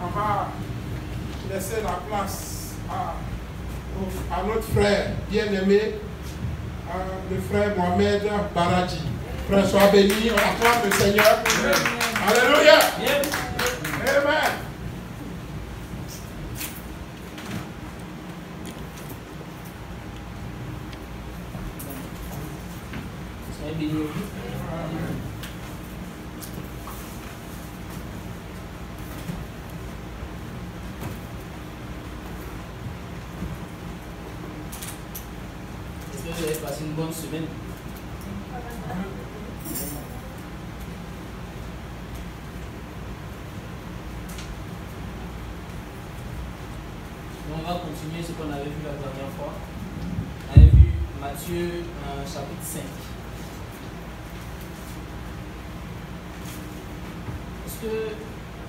on va laisser la place à notre frère bien-aimé, le frère Mohamed Baradji. Frère, sois béni, on acclame le Seigneur. Alléluia. Amen. Soyez bénis. Est-ce que vous avez passé une bonne semaine? On va continuer ce qu'on avait vu la dernière fois. On avait vu Matthieu chapitre 5. Est-ce que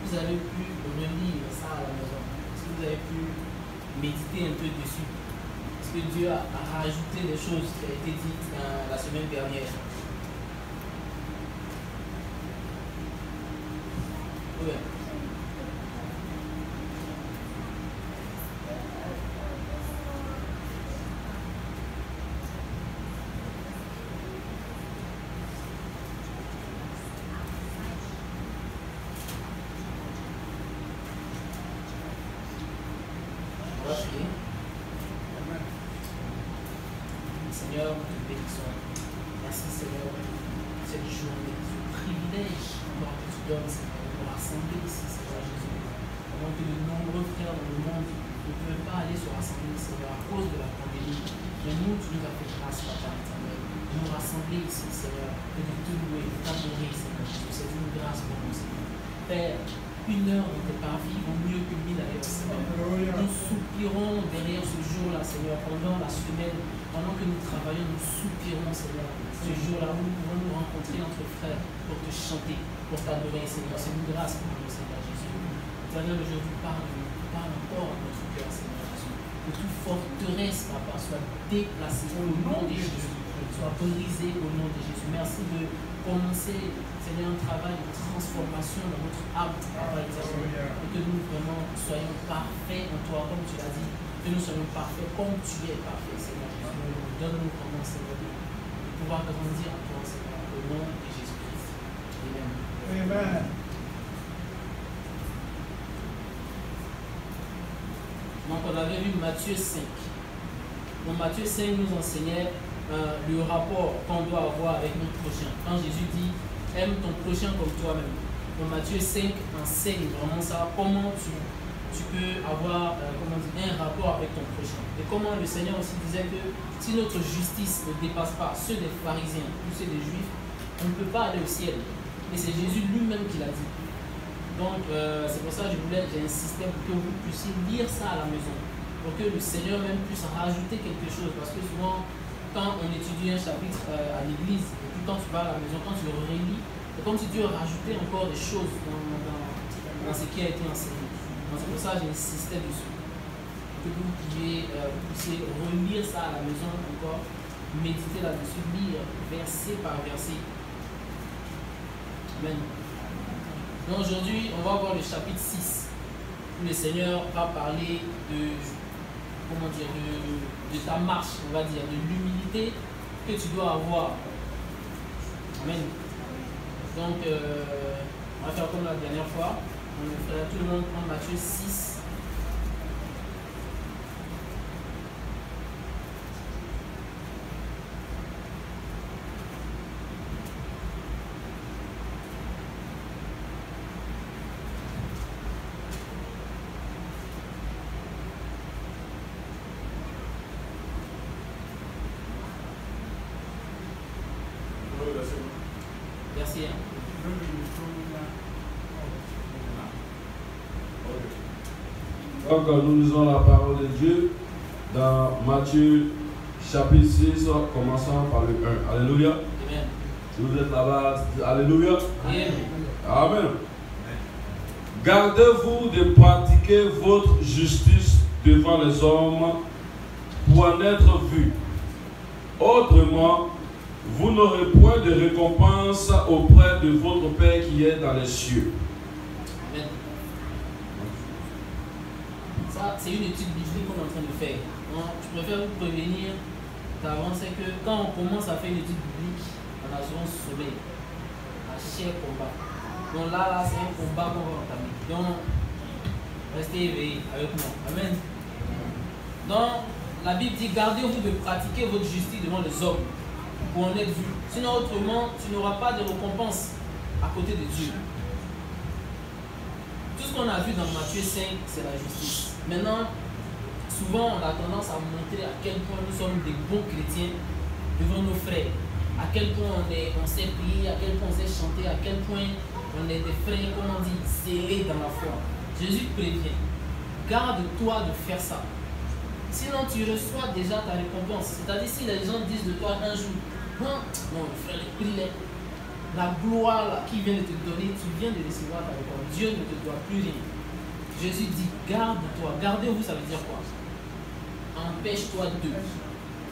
vous avez pu relire ça à la maison? Est-ce que vous avez pu méditer un peu dessus? Est-ce que Dieu a rajouté des choses qui ont été dites la semaine dernière? Oui. Seigneur, nous te bénissons. Merci Seigneur, cette journée, ce privilège que tu donnes, Seigneur, de nous rassembler ici, Seigneur Jésus. Pendant que de nombreux frères dans le monde ne peuvent pas aller se rassembler, Seigneur, à cause de la pandémie. Mais nous, tu nous as fait grâce, Papa éternel, de nous rassembler ici, Seigneur, et de te louer, de t'adorer, Seigneur Jésus. C'est une grâce pour nous, Seigneur. Père, une heure dans tes parvis vaut mieux que 1000 ailleurs, Seigneur. Nous soupirons derrière ce jour-là, Seigneur, pendant la semaine, pendant que nous travaillons, nous soupirons, Seigneur. Ce jour-là, nous pouvons nous rencontrer entre frères pour te chanter, pour t'adorer, Seigneur. C'est une grâce pour nous, Seigneur Jésus. Seigneur, aujourd'hui, parle encore à notre cœur, Seigneur Jésus. Que toute forteresse, Papa, soit déplacée au nom de Jésus, soit brisée au nom de Jésus. Merci de commencer, Seigneur, un travail de transformation dans notre âme, Papa éternel, et que nous vraiment soyons parfaits en toi, comme tu l'as dit, que nous soyons parfaits comme tu es parfait, Seigneur. Donne-nous vraiment, Seigneur, de pouvoir grandir en toi, Seigneur, au nom de Jésus-Christ. Amen. Amen. Donc, on avait vu Matthieu 5. Donc, Matthieu 5 nous enseignait le rapport qu'on doit avoir avec notre prochain. Quand Jésus dit aime ton prochain comme toi-même. Donc, Matthieu 5 enseigne vraiment ça, comment tu peux avoir un rapport avec ton prochain. Et comment le Seigneur aussi disait que si notre justice ne dépasse pas ceux des pharisiens ou ceux des juifs, on ne peut pas aller au ciel. Et c'est Jésus lui-même qui l'a dit. Donc, c'est pour ça que j'ai insisté pour que vous puissiez lire ça à la maison, pour que le Seigneur même puisse rajouter quelque chose. Parce que souvent, quand on étudie un chapitre à l'église, et puis quand tu vas à la maison, quand tu le relis, c'est comme si Dieu rajoutait encore des choses dans ce qui a été enseigné. Donc, c'est pour ça que j'insistais dessus. Que vous puissiez relire ça à la maison encore, méditer là-dessus, lire verset par verset. Amen. Donc aujourd'hui, on va voir le chapitre 6, où le Seigneur va parler de ta marche, on va dire, de l'humilité que tu dois avoir. Amen. Donc, on va faire comme la dernière fois. On va faire tout le monde prendre Matthieu 6. Verset 1. Donc nous lisons la parole de Dieu dans Matthieu chapitre 6, commençant par le 1. Alléluia. Amen. Si vous êtes là-bas, alléluia. Amen. Amen. Gardez-vous de pratiquer votre justice devant les hommes pour en être vus. Autrement, vous n'aurez point de récompense auprès de votre Père qui est dans les cieux. Amen. Ça, c'est une étude biblique qu'on est en train de faire. Donc, je préfère vous prévenir d'avance que quand on commence à faire une étude biblique, on a souvent sommeil, un cher combat. Donc là c'est un combat qu'on va entamer. Donc, restez éveillés avec moi. Amen. Donc, la Bible dit, gardez-vous de pratiquer votre justice devant les hommes pour en être vu. Sinon, autrement, tu n'auras pas de récompense à côté de Dieu. Tout ce qu'on a vu dans Matthieu 5, c'est la justice. Maintenant, souvent, on a tendance à montrer à quel point nous sommes des bons chrétiens devant nos frères. À quel point on sait prier, à quel point on sait chanter, à quel point on est des frères, comme on dit, scellés dans la foi. Jésus te prévient, garde-toi de faire ça. Sinon, tu reçois déjà ta récompense. C'est-à-dire, si les gens disent de toi un jour, non, frère, prie la gloire là, qui vient de te donner, tu viens de recevoir ta récompense. Dieu ne te doit plus rien. Jésus dit, garde-toi. Gardez-vous, ça veut dire quoi? Empêche-toi d'eux.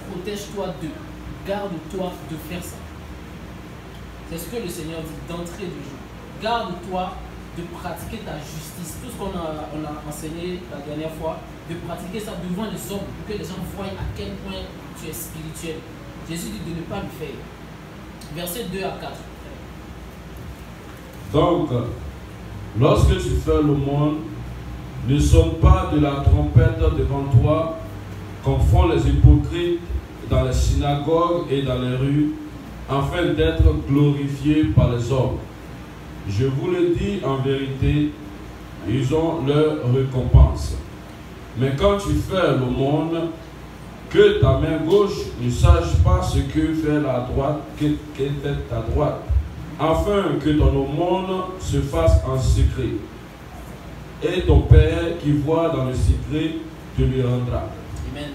Protège-toi d'eux. Garde-toi de faire ça. C'est ce que le Seigneur dit d'entrée du jour. Garde-toi de pratiquer ta justice. Tout ce qu'on a enseigné la dernière fois, de pratiquer ça devant les hommes pour que les gens voient à quel point tu es spirituel. Jésus dit de ne pas le faire. Versets 2 à 4. Donc, lorsque tu fais l'aumône, ne sonne pas de la trompette devant toi, comme font les hypocrites dans les synagogues et dans les rues, afin d'être glorifiés par les hommes. Je vous le dis en vérité, ils ont leur récompense. Mais quand tu fais l'aumône, que ta main gauche ne sache pas ce que fait la droite, qu'est ta droite, afin que ton aumône se fasse en secret. Et ton Père qui voit dans le secret te lui rendra. Amen.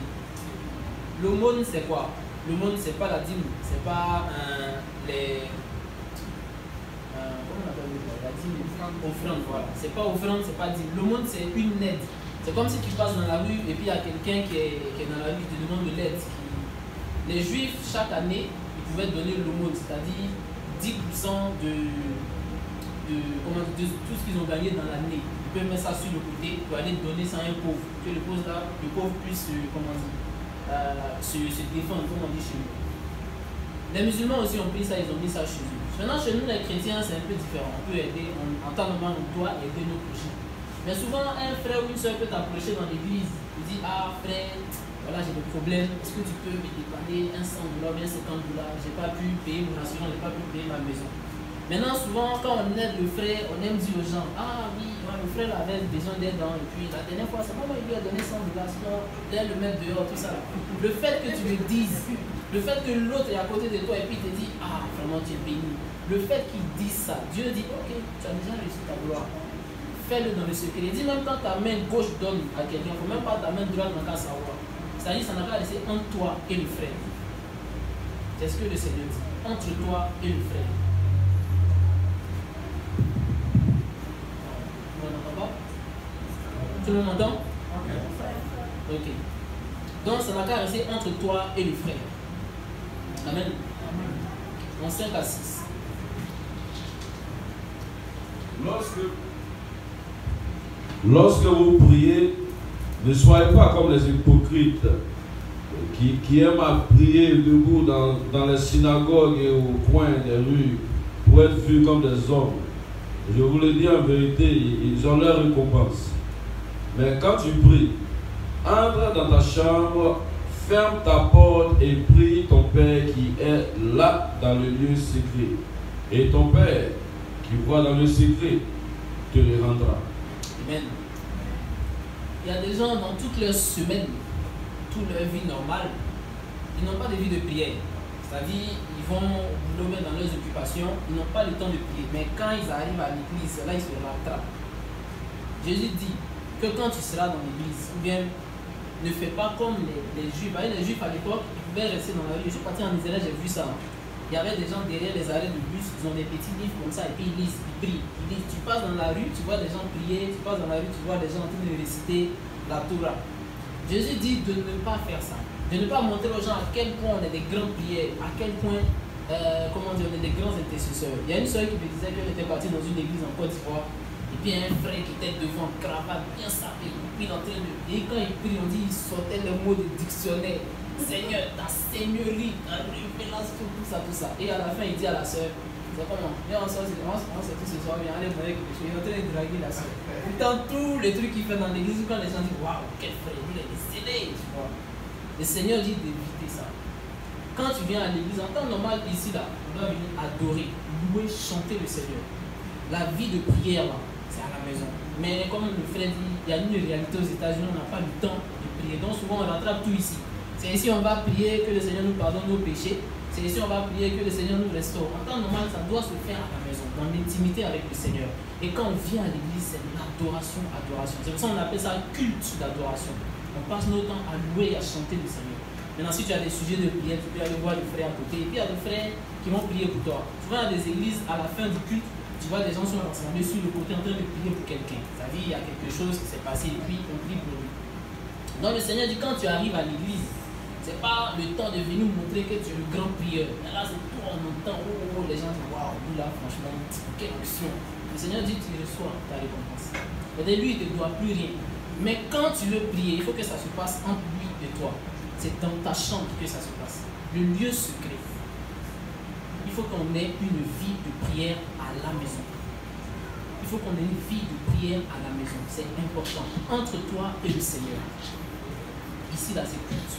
L'aumône, c'est quoi? L'aumône, c'est pas la dîme, c'est pas comment on appelle la dîme? Offrande, voilà. C'est pas offrande, c'est pas dîme. L'aumône, c'est une aide. C'est comme si tu passes dans la rue et puis il y a quelqu'un qui est dans la rue qui te demande de l'aide. Les Juifs, chaque année, ils pouvaient donner l'aumône, c'est-à-dire 10% de tout ce qu'ils ont gagné dans l'année. Ils peuvent mettre ça sur le côté pour aller donner ça à un pauvre. Que le pauvre puisse se défendre, comme on dit chez nous. Les musulmans aussi ont pris ça, ils ont mis ça chez eux. Maintenant, chez nous, les chrétiens, c'est un peu différent. On peut aider, en temps normal, on doit aider nos prochains. Mais souvent, un frère ou une soeur peut t'approcher dans l'église. Il dit, ah frère, voilà, j'ai des problèmes. Est-ce que tu peux me dépanner $100, bien $50? J'ai pas pu payer mon assurance, j'ai pas pu payer ma maison. Maintenant, souvent, quand on aide le frère, on aime dire aux gens, ah oui, le frère avait besoin d'aide. Et puis la dernière fois, c'est pas moi qui lui a donné $100, sinon, d'aller le mettre dehors, tout ça. Le fait que tu le dises, le fait que l'autre est à côté de toi et puis te dit, ah vraiment, tu es béni. Le fait qu'il dise ça, Dieu dit, ok, tu as déjà reçu ta gloire. Fais-le dans le secret. Il dit même quand ta main gauche donne à quelqu'un, il ne faut même pas ta main droite dans le cas savoir. C'est-à-dire ça n'a pas laissé entre toi et le frère. C'est ce que le Seigneur dit. Entre toi et le frère. On n'entend pas? Tout le monde entend? Ok. Donc ça n'a qu'à rester entre toi et le frère. Amen. En 5 à 6. Lorsque vous priez, ne soyez pas comme les hypocrites qui aiment à prier debout dans les synagogues et au coin des rues pour être vus comme des hommes. Je vous le dis en vérité, ils ont leur récompense. Mais quand tu pries, entre dans ta chambre, ferme ta porte et prie ton Père qui est là dans le lieu secret. Et ton Père qui voit dans le secret te le rendra. Amen. Il y a des gens dans toute leur semaine, toute leur vie normale, ils n'ont pas de vie de prière. C'est-à-dire, ils vont boulot dans leurs occupations, ils n'ont pas le temps de prier. Mais quand ils arrivent à l'église, là, ils se rattrapent. Jésus dit que quand tu seras dans l'église, ou bien ne fais pas comme les Juifs. Les Juifs à l'époque, ils pouvaient rester dans la rue. Je suis parti en Israël, j'ai vu ça. Il y avait des gens derrière les arrêts de bus, ils ont des petits livres comme ça et puis ils lisent, ils prient. Ils disent, tu passes dans la rue, tu vois des gens prier, tu passes dans la rue, tu vois des gens en train de réciter la Torah. Jésus dit de ne pas faire ça, de ne pas montrer aux gens à quel point on est des grands prières, à quel point on est des grands intercesseurs. Il y a une soeur qui me disait qu'elle était partie dans une église en Côte d'Ivoire Et puis il y a un frère qui était devant, cravate, bien sapé. Puis il est en train de... Et quand il prie, on dit, il sortait le mot de dictionnaire. Seigneur, ta seigneurie, ta révélation, tout ça, tout ça. Et à la fin, il dit à la soeur, c'est comment? Viens, on sort tout ce soir, viens, allez demander quelque chose. Il est en train de draguer la soeur. Pourtant, tous les trucs qu'il fait dans l'église, quand les gens disent, waouh, quel frère, il est décédé, tu vois. Le Seigneur dit d'éviter ça. Quand tu viens à l'église, en temps normal, ici, là, on doit venir adorer, louer, chanter le Seigneur. La vie de prière, là, c'est à la maison. Mais comme le frère dit, il y a une réalité aux États-Unis, on n'a pas le temps de prier. Donc souvent, on rattrape tout ici. C'est ici on va prier que le Seigneur nous pardonne nos péchés. C'est ici on va prier que le Seigneur nous restaure. En temps normal, ça doit se faire à la maison, dans l'intimité avec le Seigneur. Et quand on vient à l'église, c'est l'adoration, adoration. C'est pour ça qu'on appelle ça culte d'adoration. On passe notre temps à louer et à chanter le Seigneur. Maintenant, si tu as des sujets de prière, tu peux aller voir les frères à côté. Et puis il y a des frères qui vont prier pour toi. Souvent, dans des églises, à la fin du culte, tu vois des gens sont rassemblés sur le côté en train de prier pour quelqu'un. Ça veut dire qu'il y a quelque chose qui s'est passé et puis on prie pour lui. Donc le Seigneur dit, quand tu arrives à l'église, ce n'est pas le temps de venir montrer que tu es le grand prieur. Et là, c'est tout en même temps. Oh, les gens disent, waouh, nous là, franchement, quelle action. Le Seigneur dit, tu reçois ta récompense. Et lui, il ne te doit plus rien. Mais quand tu veux prier, il faut que ça se passe entre lui et toi. C'est dans ta chambre que ça se passe. Le lieu secret. Il faut qu'on ait une vie de prière à la maison. Il faut qu'on ait une vie de prière à la maison. C'est important. Entre toi et le Seigneur. Ici, là, c'est culte.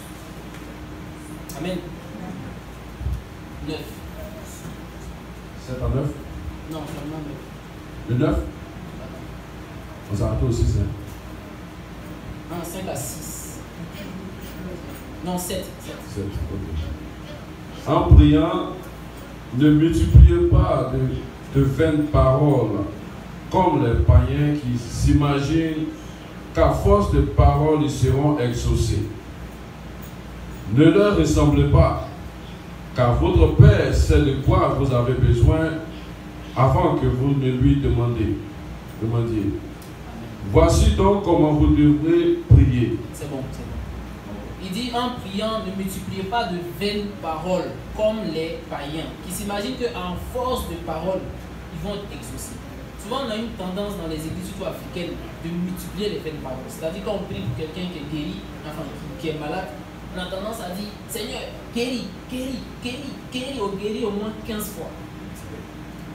Amen. 9. 7 à 9? Non, seulement 9. Le 9? On s'arrête aussi, c'est 5 à 6. Non, 7. 7, ok. En priant, ne multipliez pas de vaines paroles, comme les païens qui s'imaginent qu'à force de paroles, ils seront exaucés. Ne leur ressemblez pas, car votre Père sait de quoi vous avez besoin avant que vous ne lui demandiez. Voici donc comment vous devrez prier. C'est bon, c'est bon. Il dit en priant, ne multipliez pas de vaines paroles comme les païens qui s'imaginent qu'en force de paroles, ils vont être exaucés. Souvent, on a une tendance dans les églises surtout africaines de multiplier les vaines paroles. C'est-à-dire quand on prie pour quelqu'un qui est guéri, enfin qui est malade, on a tendance à dire Seigneur, guéris, guéris, guéris, guéris, guéris au moins 15 fois.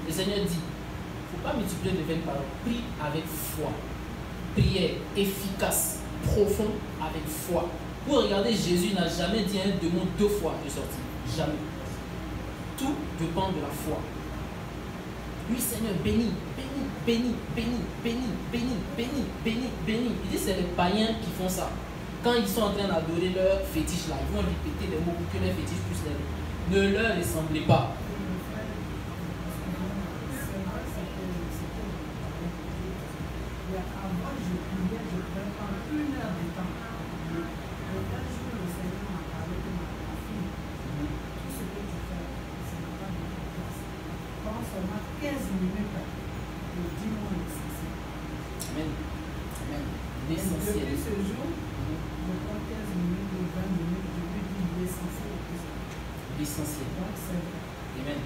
Le Seigneur dit, il ne faut pas multiplier de vaines paroles. Prie avec foi. Prière efficace, profonde, avec foi. Vous regardez, Jésus n'a jamais dit un démon 2 fois de sortir. Jamais. Tout dépend de la foi. Oui, Seigneur, bénis, bénis, bénis, bénis, bénis, bénis, bénis, bénis, bénis. Il dit c'est les païens qui font ça. Quand ils sont en train d'adorer leur fétiche là, ils vont répéter les mots pour que leur fétiche puisse les... Ne leur ressemblez pas. Amen. Amen. L'essentiel. Depuis ce jour, je prends 15 minutes ou 20 minutes, je lui dis l'essentiel. L'essentiel. Amen.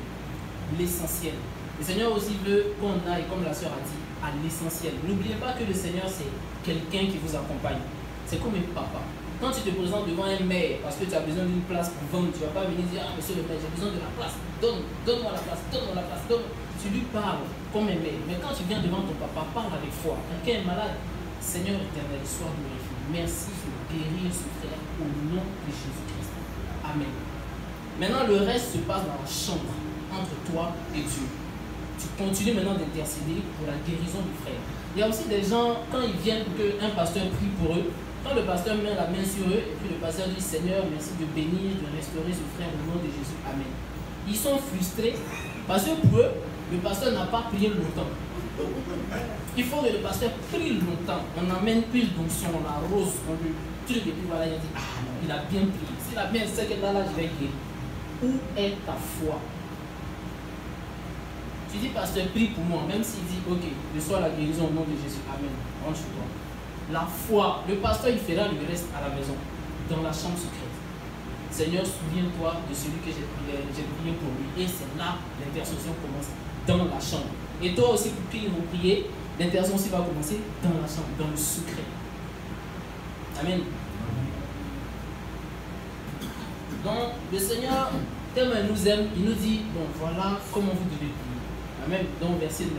L'essentiel. Le Seigneur aussi veut qu'on aille, comme la sœur a dit, à l'essentiel. N'oubliez pas que le Seigneur, c'est quelqu'un qui vous accompagne. C'est comme un papa. Quand tu te présentes devant un maire parce que tu as besoin d'une place pour vendre, tu ne vas pas venir dire, ah monsieur le maire, j'ai besoin de la place, donne-moi la place, donne-moi la place, Tu lui parles comme un maire. Mais quand tu viens devant ton papa, parle avec foi. Quelqu'un est malade, Seigneur éternel, sois glorifié. Merci de guérir ce frère au nom de Jésus-Christ. Amen. Maintenant, le reste se passe dans la chambre entre toi et Dieu. Tu continues maintenant d'intercéder pour la guérison du frère. Il y a aussi des gens, quand ils viennent pour qu'un pasteur prie pour eux, quand le pasteur met la main sur eux, et puis le pasteur dit Seigneur, merci de bénir, de restaurer ce frère au nom de Jésus. Amen. Ils sont frustrés parce que pour eux, le pasteur n'a pas prié longtemps. Il faut que le pasteur prie longtemps. On amène plus d'onction, on arrose, on lui truc, et puis voilà, il a dit ah non, il a bien prié. S'il a bien dit que là, je vais guérir. Où est ta foi? Tu dis, pasteur, prie pour moi, même s'il dit, ok, reçois la guérison au nom de Jésus. Amen. Rentre chez toi. La foi, le pasteur, il fera le reste à la maison, dans la chambre secrète. Seigneur, souviens-toi de celui que j'ai prié pour lui. Et c'est là l'intercession commence, dans la chambre. Et toi aussi, pour qui ils vont prier, L'intercession aussi va commencer dans la chambre, dans le secret. Amen. Donc, le Seigneur, tellement il nous aime, il nous dit, bon, voilà comment vous devez prier. Amen. Donc, verset 9.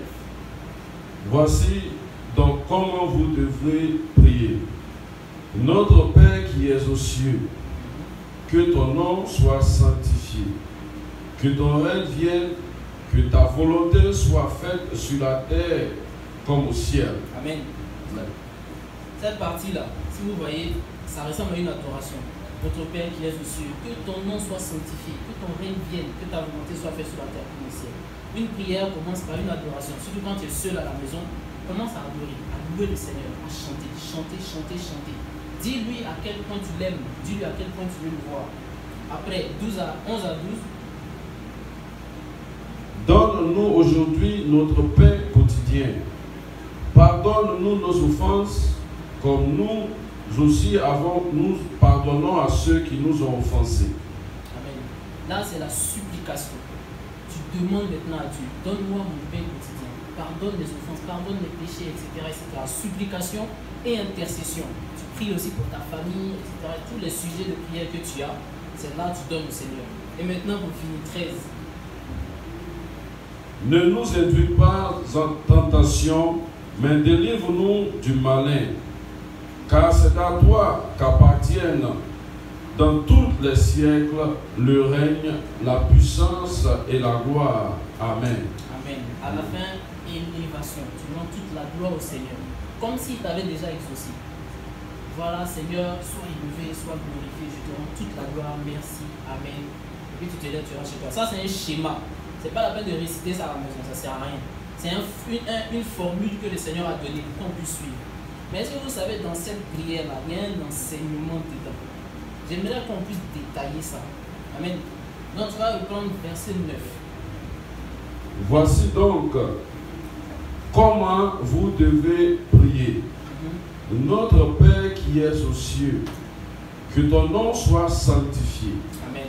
Voici donc comment vous devrez prier. Notre Père qui es aux cieux, que ton nom soit sanctifié, que ton règne vienne, que ta volonté soit faite sur la terre comme au ciel. Amen. Cette partie-là, si vous voyez, ça ressemble à une adoration. Notre Père qui es aux cieux, que ton nom soit sanctifié, que ton règne vienne, que ta volonté soit faite sur la terre comme au ciel. Une prière commence par une adoration. Surtout quand tu es seul à la maison, commence à adorer, à louer le Seigneur, à chanter, chanter, chanter, chanter. Dis-lui à quel point tu l'aimes, dis-lui à quel point tu veux le voir. Après, 11 à 12. Donne-nous aujourd'hui notre pain quotidien. Pardonne-nous nos offenses, comme nous aussi nous pardonnons à ceux qui nous ont offensés. Amen. Là, c'est la supplication. Tu demandes maintenant à Dieu, donne-moi mon pain quotidien. Pardonne les offenses, pardonne les péchés, etc., etc. Supplication et intercession. Tu pries aussi pour ta famille, etc. Tous les sujets de prière que tu as, c'est là que tu donnes au Seigneur. Et maintenant, pour finir, 13. Ne nous induis pas en tentation, mais délivre-nous du malin. Car c'est à toi qu'appartiennent dans tous les siècles le règne, la puissance et la gloire. Amen. Amen. À la fin, élévation. Tu rends toute la gloire au Seigneur. Comme s'il t'avait déjà exaucé. Voilà, Seigneur, sois élevé, sois glorifié. Je te rends toute la gloire. Merci. Amen. Et puis tu te lèves, tu rentres chez toi. Ça, c'est un schéma. C'est pas la peine de réciter ça à la maison. Ça sert à rien. C'est une formule que le Seigneur a donnée pour qu'on puisse suivre. Mais est-ce que vous savez, dans cette prière-là, il y a un enseignement dedans. J'aimerais qu'on puisse détailler ça. Amen. Donc, tu vas reprendre verset 9. Voici donc comment vous devez prier. Notre Père qui es aux cieux, que ton nom soit sanctifié. Amen.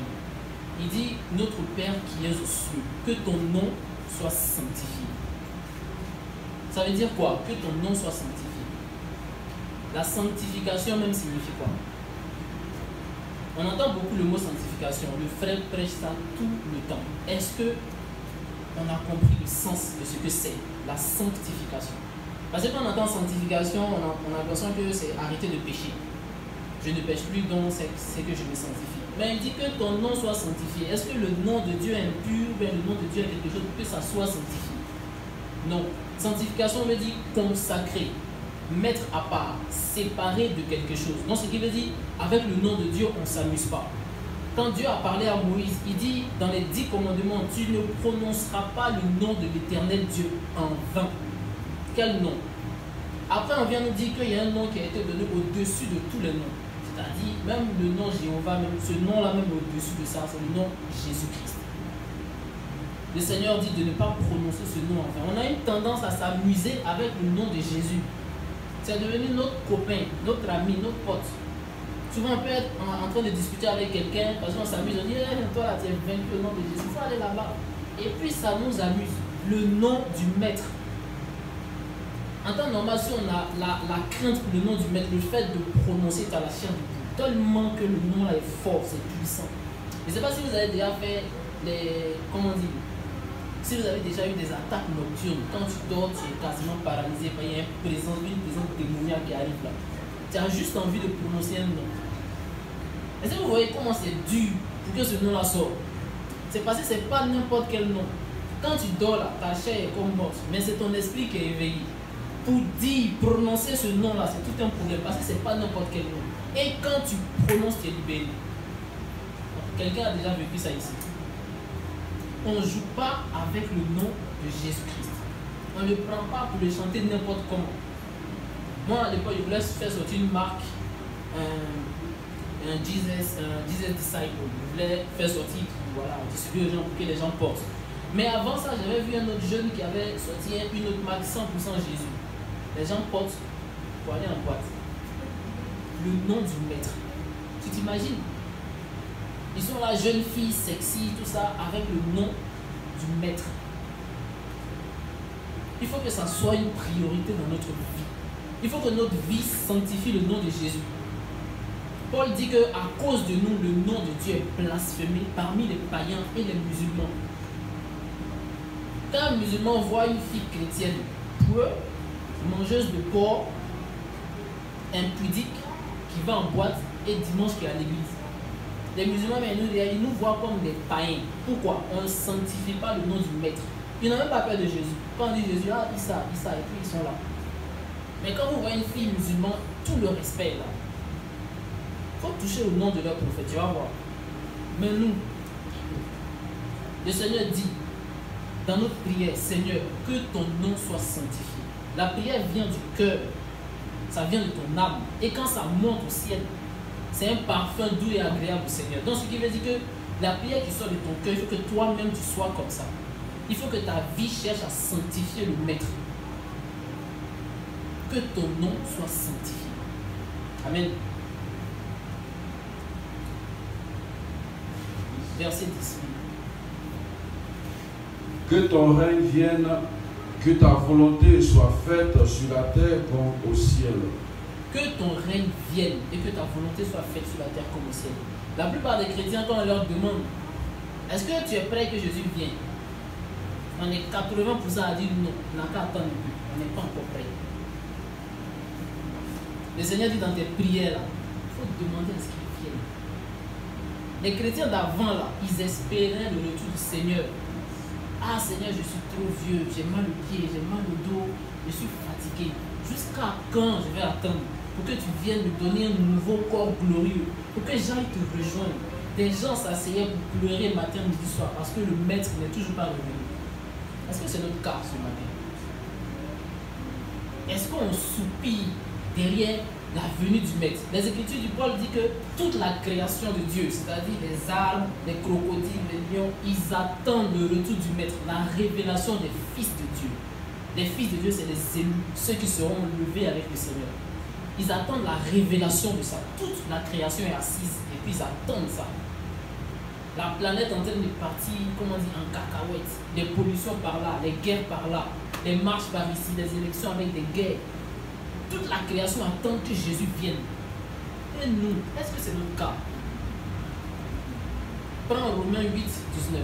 Il dit, notre Père qui es aux cieux, que ton nom soit sanctifié. Ça veut dire quoi? Que ton nom soit sanctifié. La sanctification même signifie quoi? On entend beaucoup le mot sanctification. Le frère prêche ça tout le temps. Est-ce que on a compris le sens de ce que c'est la sanctification? Parce que quand on entend sanctification, on a l'impression que c'est arrêter de pécher. Je ne pêche plus, donc c'est que je me sanctifie. Mais il dit que ton nom soit sanctifié. Est-ce que le nom de Dieu est impur? Bien, le nom de Dieu est quelque chose que ça soit sanctifié? Non. Sanctification veut dire consacrer, mettre à part, séparer de quelque chose. Donc ce qui veut dire, avec le nom de Dieu, on ne s'amuse pas. Quand Dieu a parlé à Moïse, il dit dans les 10 commandements, tu ne prononceras pas le nom de l'Éternel Dieu en vain. Quel nom? Après, on vient nous dire qu'il y a un nom qui a été donné au-dessus de tous les noms. C'est-à-dire, même le nom Jéhovah, même ce nom-là, même au-dessus de ça, c'est le nom Jésus-Christ. Le Seigneur dit de ne pas prononcer ce nom en vain. On a une tendance à s'amuser avec le nom de Jésus. C'est devenu notre copain, notre ami, notre pote. Souvent, on peut être en train de discuter avec quelqu'un parce qu'on s'amuse, on dit toi là, tu es vaincu au nom de Jésus, il faut aller là-bas. Et puis, ça nous amuse. Le nom du maître. En temps normal, si on a la crainte pour le nom du maître, le fait de prononcer à la chair du bout, tellement que le nom là est fort, c'est puissant. Je ne sais pas si vous avez déjà fait les. Comment dire? Si vous avez déjà eu des attaques nocturnes, quand tu dors, tu es quasiment paralysé, il y a une présence démoniaque qui arrive là. Tu as juste envie de prononcer un nom. Est-ce que vous voyez comment c'est dur pour que ce nom-là sorte? C'est parce que ce n'est pas n'importe quel nom. Quand tu dors là, ta chair est comme morte, mais c'est ton esprit qui est éveillé. Pour dire, prononcer ce nom-là, c'est tout un problème parce que ce n'est pas n'importe quel nom. Et quand tu prononces, tu es libéré. Quelqu'un a déjà vécu ça ici. On ne joue pas avec le nom de Jésus-Christ. On ne le prend pas pour le chanter n'importe comment. Moi, à l'époque, je voulais faire sortir une marque, un Jesus Disciple. Je voulais faire sortir, voilà, distribuer aux gens pour que les gens portent. Mais avant ça, j'avais vu un autre jeune qui avait sorti une autre marque 100% Jésus. Les gens portent pour aller en boîte. Le nom du maître. Tu t'imagines? Ils sont là, jeunes filles, sexy, tout ça, avec le nom du maître. Il faut que ça soit une priorité dans notre vie. Il faut que notre vie sanctifie le nom de Jésus. Paul dit qu'à cause de nous, le nom de Dieu est blasphémé parmi les païens et les musulmans. Quand un musulman voit une fille chrétienne pure, mangeuse de porc, impudique, qui va en boîte et dimanche qui est à l'église, les musulmans, ils nous voient comme des païens. Pourquoi? On ne sanctifie pas le nom du maître. Ils n'ont même pas peur de Jésus. Quand on dit Jésus, ah, Issa, et puis ils sont là. Mais quand vous voyez une fille musulmane, tout le respect est là. Il faut toucher au nom de leur prophète, tu vas voir. Mais nous, le Seigneur dit, dans notre prière, Seigneur, que ton nom soit sanctifié. La prière vient du cœur, ça vient de ton âme. Et quand ça monte au ciel, c'est un parfum doux et agréable au Seigneur. Donc ce qui veut dire que la prière qui sort de ton cœur, il faut que toi-même tu sois comme ça. Il faut que ta vie cherche à sanctifier le Maître. Que ton nom soit sanctifié. Amen. Verset 10. Que ton règne vienne, que ta volonté soit faite sur la terre comme au ciel. Que ton règne vienne et que ta volonté soit faite sur la terre comme au ciel. La plupart des chrétiens, quand on leur demande, est-ce que tu es prêt que Jésus vienne? On est 80% à dire non, on n'a qu'à attendre un peu, on n'est pas encore prêt. Le Seigneur dit dans tes prières, il faut demander à ce qu'il vienne. Les chrétiens d'avant, là, ils espéraient le retour du Seigneur. Ah Seigneur, je suis trop vieux, j'ai mal au pied, j'ai mal au dos, je suis fatigué. Jusqu'à quand je vais attendre pour que tu viennes me donner un nouveau corps glorieux, pour que j'aille te rejoindre? Des gens s'asseyaient pour pleurer matin, midi, soir, parce que le Maître n'est toujours pas revenu. Est-ce que c'est notre cas ce matin? Est-ce qu'on soupire derrière la venue du Maître? Les Écritures du Paul disent que toute la création de Dieu, c'est-à-dire les arbres, les crocodiles, les lions, ils attendent le retour du Maître, la révélation des fils de Dieu. Les fils de Dieu, c'est les élus, ceux qui seront levés avec le Seigneur. Ils attendent la révélation de ça. Toute la création est assise et puis ils attendent ça. La planète est en train de partir, comment on dit, en cacahuètes. Les pollutions par là, les guerres par là, les marches par ici, les élections avec des guerres. Toute la création attend que Jésus vienne. Et nous, est-ce que c'est notre cas? Prends Romains 8, 19.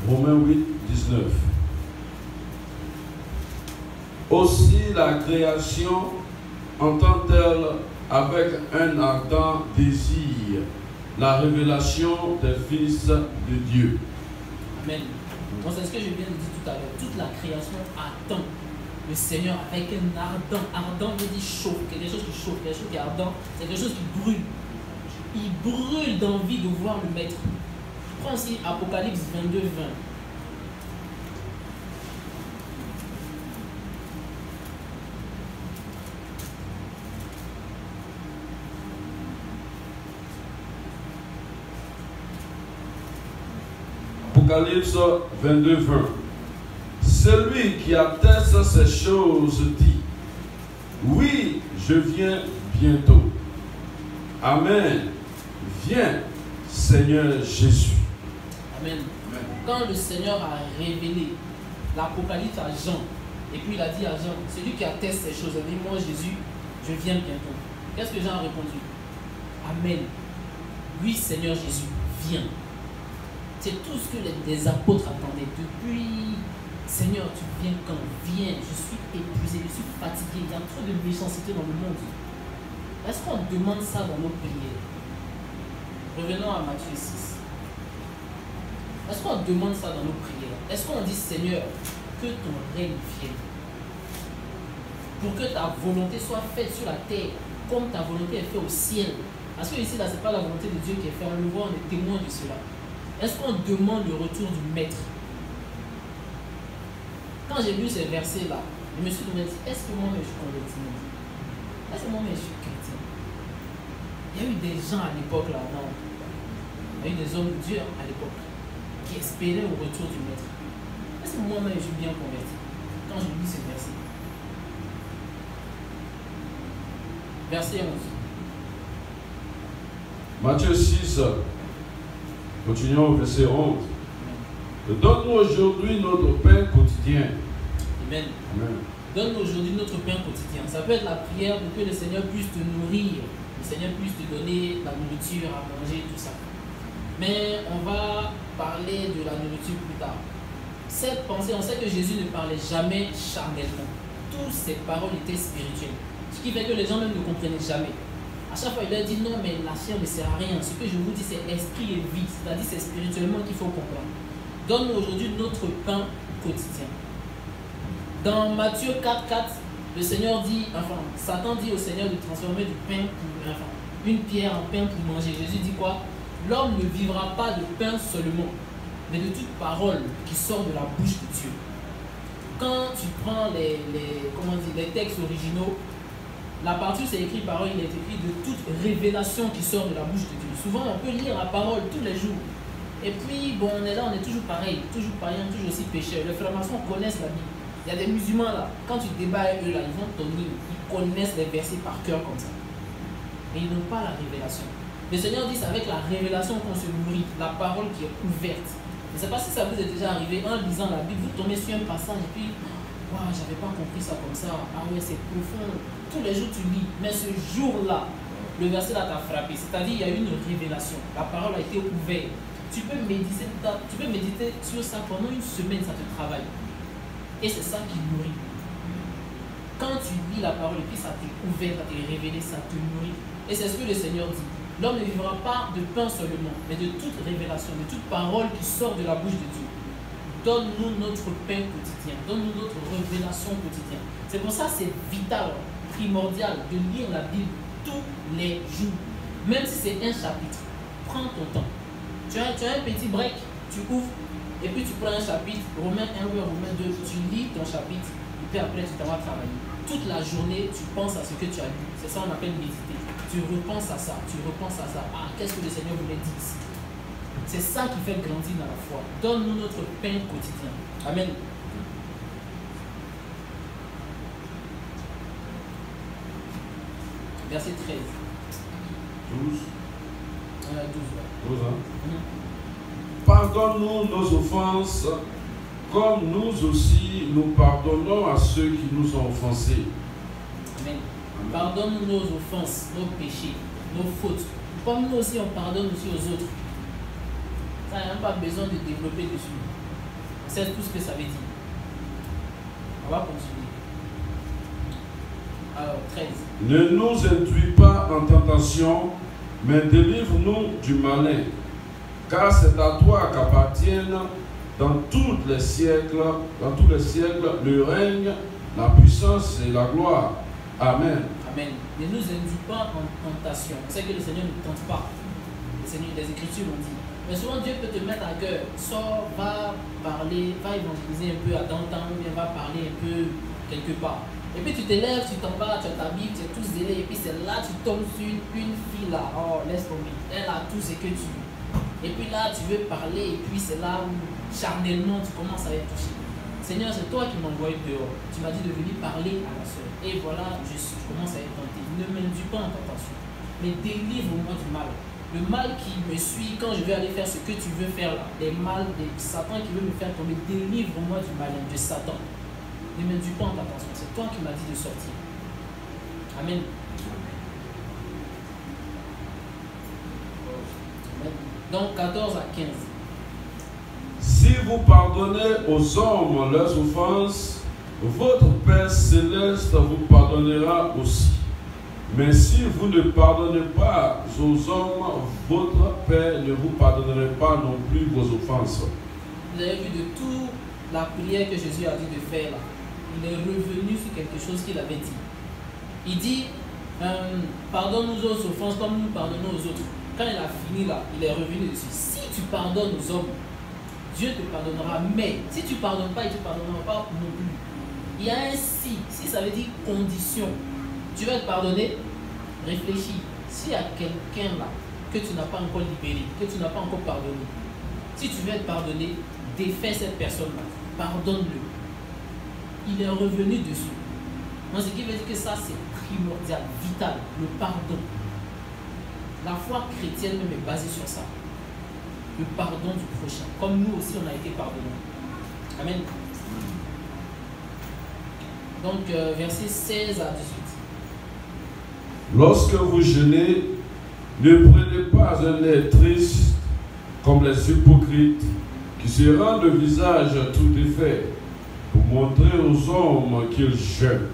Romains 8, 19. Aussi la création entend-elle avec un ardent désir la révélation des fils de Dieu. Amen. Donc c'est ce que je viens de dire tout à l'heure. Toute la création attend le Seigneur avec un ardent. Ardent veut dire chaud, quelque chose qui chauffe, quelque chose qui est ardent, c'est quelque chose qui brûle. Il brûle d'envie de voir le Maître. Prends aussi Apocalypse 22, 20. Apocalypse 22, 20. Celui qui atteste ces choses dit, oui, je viens bientôt. Amen. Viens, Seigneur Jésus. Amen. Quand le Seigneur a révélé l'Apocalypse à Jean, et puis il a dit à Jean, celui qui atteste ces choses, il a dit, moi Jésus, je viens bientôt. Qu'est-ce que Jean a répondu? Amen. Oui, Seigneur Jésus, viens. C'est tout ce que les apôtres attendaient. Depuis, Seigneur, tu viens quand? Viens, je suis épuisé, je suis fatigué, il y a trop de méchanceté dans le monde. Est-ce qu'on demande ça dans nos prières? Revenons à Matthieu 6. Est-ce qu'on demande ça dans nos prières? Est-ce qu'on dit, Seigneur, que ton règne vienne? Pour que ta volonté soit faite sur la terre, comme ta volonté est faite au ciel. Parce que ici, là, ce n'est pas la volonté de Dieu qui est faite. On le voit, on est témoin de cela. Est-ce qu'on demande le retour du Maître? Quand j'ai lu ces versets-là, je me suis demandé, est-ce que moi-même je suis converti? Est-ce que moi-même je suis chrétien? Il y a eu des gens à l'époque là-bas, il y a eu des hommes de Dieu à l'époque qui espéraient au retour du Maître. Est-ce que moi-même je suis bien converti quand je lis ces versets? Verset 11. Matthieu 6, continuons au verset 11. Donne-nous aujourd'hui notre pain quotidien. Amen. Amen. Donne-nous aujourd'hui notre pain quotidien. Ça peut être la prière pour que le Seigneur puisse te nourrir, le Seigneur puisse te donner la nourriture à manger, tout ça. Mais on va parler de la nourriture plus tard. Cette pensée, on sait que Jésus ne parlait jamais charnellement. Toutes ses paroles étaient spirituelles. Ce qui fait que les gens même ne comprenaient jamais. À chaque fois, il leur dit non, mais la chair ne sert à rien. Ce que je vous dis, c'est esprit et vie. C'est-à-dire, c'est spirituellement qu'il faut comprendre. Donne-nous aujourd'hui notre pain quotidien. Dans Matthieu 4,4, le Seigneur dit, enfin, Satan dit au Seigneur de transformer du pain pour, enfin, une pierre en pain pour manger. Jésus dit quoi? L'homme ne vivra pas de pain seulement, mais de toute parole qui sort de la bouche de Dieu. Quand tu prends les textes originaux, la partie où c'est écrit parole, il est écrit de toute révélation qui sort de la bouche de Dieu. Souvent, on peut lire la parole tous les jours. Et puis, bon, on est là, on est toujours pareil, toujours païen, toujours aussi pécheur. Les francs-maçons connaissent la Bible. Il y a des musulmans là, quand tu débats avec eux là, ils vont tenir, ils connaissent les versets par cœur comme ça. Mais ils n'ont pas la révélation. Le Seigneur dit, c'est avec la révélation qu'on se nourrit, la parole qui est ouverte. Je ne sais pas si ça vous est déjà arrivé, en lisant la Bible, vous tombez sur un passage et puis, waouh, j'avais pas compris ça comme ça. Ah ouais, c'est profond. Tous les jours tu lis, mais ce jour-là, le verset là t'a frappé. C'est-à-dire, il y a eu une révélation. La parole a été ouverte. Tu peux méditer sur ça pendant une semaine, ça te travaille. Et c'est ça qui nourrit. Quand tu lis la parole et puis ça t'est ouvert, ça t'est révélé, ça te nourrit. Et c'est ce que le Seigneur dit. L'homme ne vivra pas de pain seulement, mais de toute révélation, de toute parole qui sort de la bouche de Dieu. Donne-nous notre pain quotidien, donne-nous notre révélation quotidienne. C'est pour ça que c'est vital, primordial de lire la Bible tous les jours. Même si c'est un chapitre, prends ton temps. Tu as un petit break, tu ouvres, et puis tu prends un chapitre, Romains 1 ou Romains 2, tu lis ton chapitre, et puis après tu t'en vas travailler. Toute la journée, tu penses à ce que tu as lu. C'est ça qu'on appelle méditer. Tu repenses à ça, tu repenses à ça. Ah, qu'est-ce que le Seigneur voulait dire ici? C'est ça qui fait grandir dans la foi. Donne-nous notre pain quotidien. Amen. Verset 13. 12. 12. Hein? Pardonne-nous nos offenses, comme nous aussi nous pardonnons à ceux qui nous ont offensés. Amen. Pardonne-nous nos offenses, nos péchés, nos fautes. Comme nous aussi on pardonne aussi aux autres. Ça n'a même pas besoin de développer dessus. On sait tout ce que ça veut dire. On va continuer. Alors, 13. Ne nous induis pas en tentation, mais délivre-nous du malin. Car c'est à toi qu'appartiennent dans tous les siècles, le règne, la puissance et la gloire. Amen. Amen. Ne nous induis pas en tentation. On sait que le Seigneur ne tente pas. Les Écritures l'ont dit. Mais souvent Dieu peut te mettre à cœur. Sors, va parler, va évangéliser un peu à downtown, ou bien va parler un peu quelque part. Et puis tu te lèves, tu t'en vas, tu as ta Bible, tu es tout zélé, et puis c'est là tu tombes sur une fille là. Oh, laisse tomber. Elle a tout ce que tu veux. Et puis là tu veux parler, et puis c'est là où charnellement tu commences à être touché. Seigneur, c'est toi qui m'as envoyé dehors. Tu m'as dit de venir parler à la soeur. Et voilà, je commence à être tenté. Ne m'induis pas en tentation, mais délivre-moi du mal. Le mal qui me suit quand je vais aller faire ce que tu veux faire là. Les mal de Satan qui veut me faire tomber. Délivre-moi du malin, de Satan. Ne m'induis pas en tentation. C'est toi qui m'as dit de sortir. Amen. Amen. Donc 14 à 15. Si vous pardonnez aux hommes leurs offenses, votre Père céleste vous pardonnera aussi. Mais si vous ne pardonnez pas aux hommes, votre Père ne vous pardonnera pas non plus vos offenses. Vous avez vu de toute la prière que Jésus a dit de faire là. Il est revenu sur quelque chose qu'il avait dit. Il dit, pardonne-nous aux offenses comme nous pardonnons aux autres. Quand il a fini là, il est revenu dessus. Si tu pardonnes aux hommes, Dieu te pardonnera. Mais si tu ne pardonnes pas, il ne te pardonnera pas non plus. Il y a un si. Si ça veut dire condition. Tu vas te pardonner, réfléchis. S'il y a quelqu'un là que tu n'as pas encore libéré, que tu n'as pas encore pardonné, si tu veux être pardonné, défais cette personne-là. Pardonne-le. Il est revenu dessus. Donc, ce qui veut dire que ça, c'est primordial, vital, le pardon. La foi chrétienne même est basée sur ça. Le pardon du prochain. Comme nous aussi, on a été pardonnés. Amen. Donc, versets 16 à 18. Lorsque vous jeûnez, ne prenez pas un air triste comme les hypocrites qui se rendent le visage tout défait pour montrer aux hommes qu'ils jeûnent.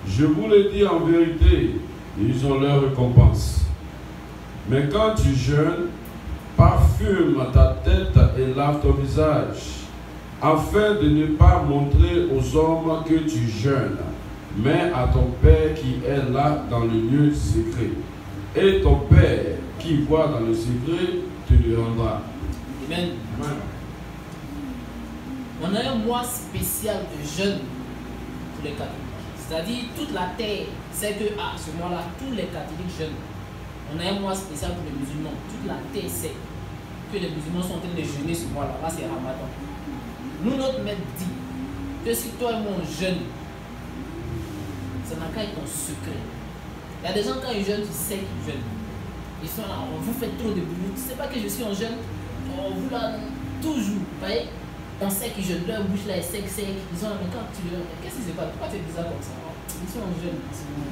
Je vous le dis en vérité, ils ont leur récompense. Mais quand tu jeûnes, parfume ta tête et lave ton visage, afin de ne pas montrer aux hommes que tu jeûnes, mais à ton Père qui est là dans le lieu secret. Et ton Père qui voit dans le secret te le rendra. Amen. Amen. On a un mois spécial de jeûne pour les catholiques. C'est-à-dire, toute la terre sait que ce mois-là, tous les catholiques jeûnent. On a un mois spécial pour les musulmans. Toute la terre sait que les musulmans sont en train de jeûner ce mois-là. Là, c'est Ramadan. Nous, notre maître dit que si toi et moi on jeûne, ça n'a qu'à être un secret. Il y a des gens, quand ils jeûnent, tu sais qu'ils jeûnent. Ils sont là, on vous fait trop de boulot. Tu ne sais pas que je suis en jeûne. On vous l'a toujours. Vous voyez, on sait qu'ils jeûnent. Leur bouche là est sec. Ils sont là, mais quand tu leur dis, qu'est-ce qui se passe? Pourquoi tu es bizarre comme ça? Ils sont en jeûne en ce moment.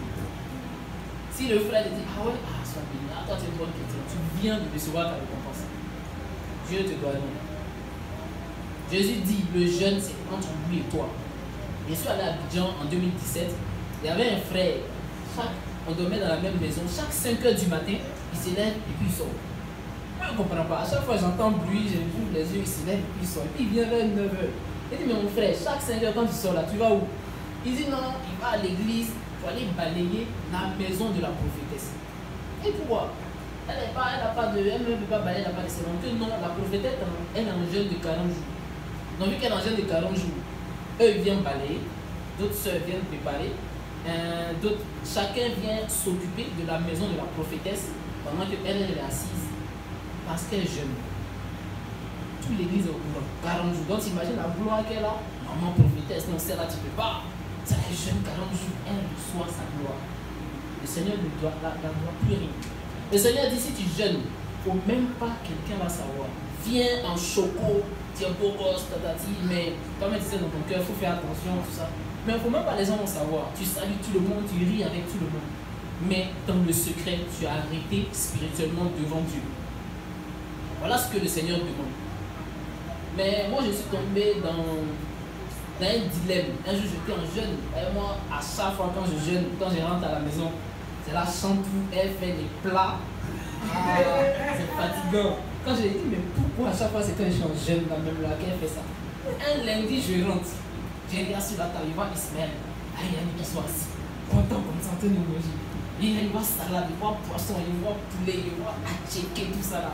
Si le frère te dit, ah ouais, sois béni, toi tu es une bonne chrétienne, tu viens de recevoir ta récompense. Dieu te doit donner. Jésus dit, le jeûne c'est entre lui et toi. Je suis allé à Abidjan en 2017, il y avait un frère, on dormait dans la même maison, chaque 5 h du matin, il se lève et puis il sort. Moi je ne comprends pas, à chaque fois j'entends bruit, je ouvre les yeux, il se lève et puis il sort. Et puis il vient vers 9 h. Il dit, mais mon frère, chaque 5 h quand tu sors là, tu vas où? Il dit non, il va à l'église pour aller balayer la maison de la prophétesse. Et pourquoi? Elle ne veut pas balayer, elle n'a pas de salon. Que non, la prophétesse, elle est en jeûne de 40 jours. Donc, vu qu'elle est en jeûne de 40 jours, eux ils viennent balayer, d'autres soeurs viennent préparer, chacun vient s'occuper de la maison de la prophétesse pendant qu'elle est assise parce qu'elle jeûne. Toute l'église est au courant, 40 jours. Donc, t'imagines la gloire qu'elle a. Maman prophétesse, non, celle-là, tu ne peux pas. Ça jeûne 40 jours, elle reçoit sa gloire. Le Seigneur ne doit plus rien. Le Seigneur dit, si tu jeûnes, il ne faut même pas quelqu'un va savoir. Viens en choco, tiens beau gosse, tatati, mais comme elle disait dans ton cœur, il faut faire attention, tout ça. Mais il ne faut même pas les gens savoir. Tu salues tout le monde, tu ris avec tout le monde. Mais dans le secret, tu as arrêté spirituellement devant Dieu. Voilà ce que le Seigneur demande. Mais moi, je suis tombé dans un dilemme. Un jour, j'étais en jeûne. Et moi, à chaque fois quand je jeûne, quand je rentre à la maison, c'est la chantou, elle fait les plats. C'est fatigant. Quand je lui ai dit, mais pourquoi à chaque fois c'est quand je suis en jeûne, la même là, qu'elle fait ça? Un lundi, je rentre. Je regarde sur la table, je vois Ismaël. Il y a une qui soit assis. Content comme ça, en train de manger. Il voit salade, il voit poisson, il voit poulet, il voit atchéké, tout ça là.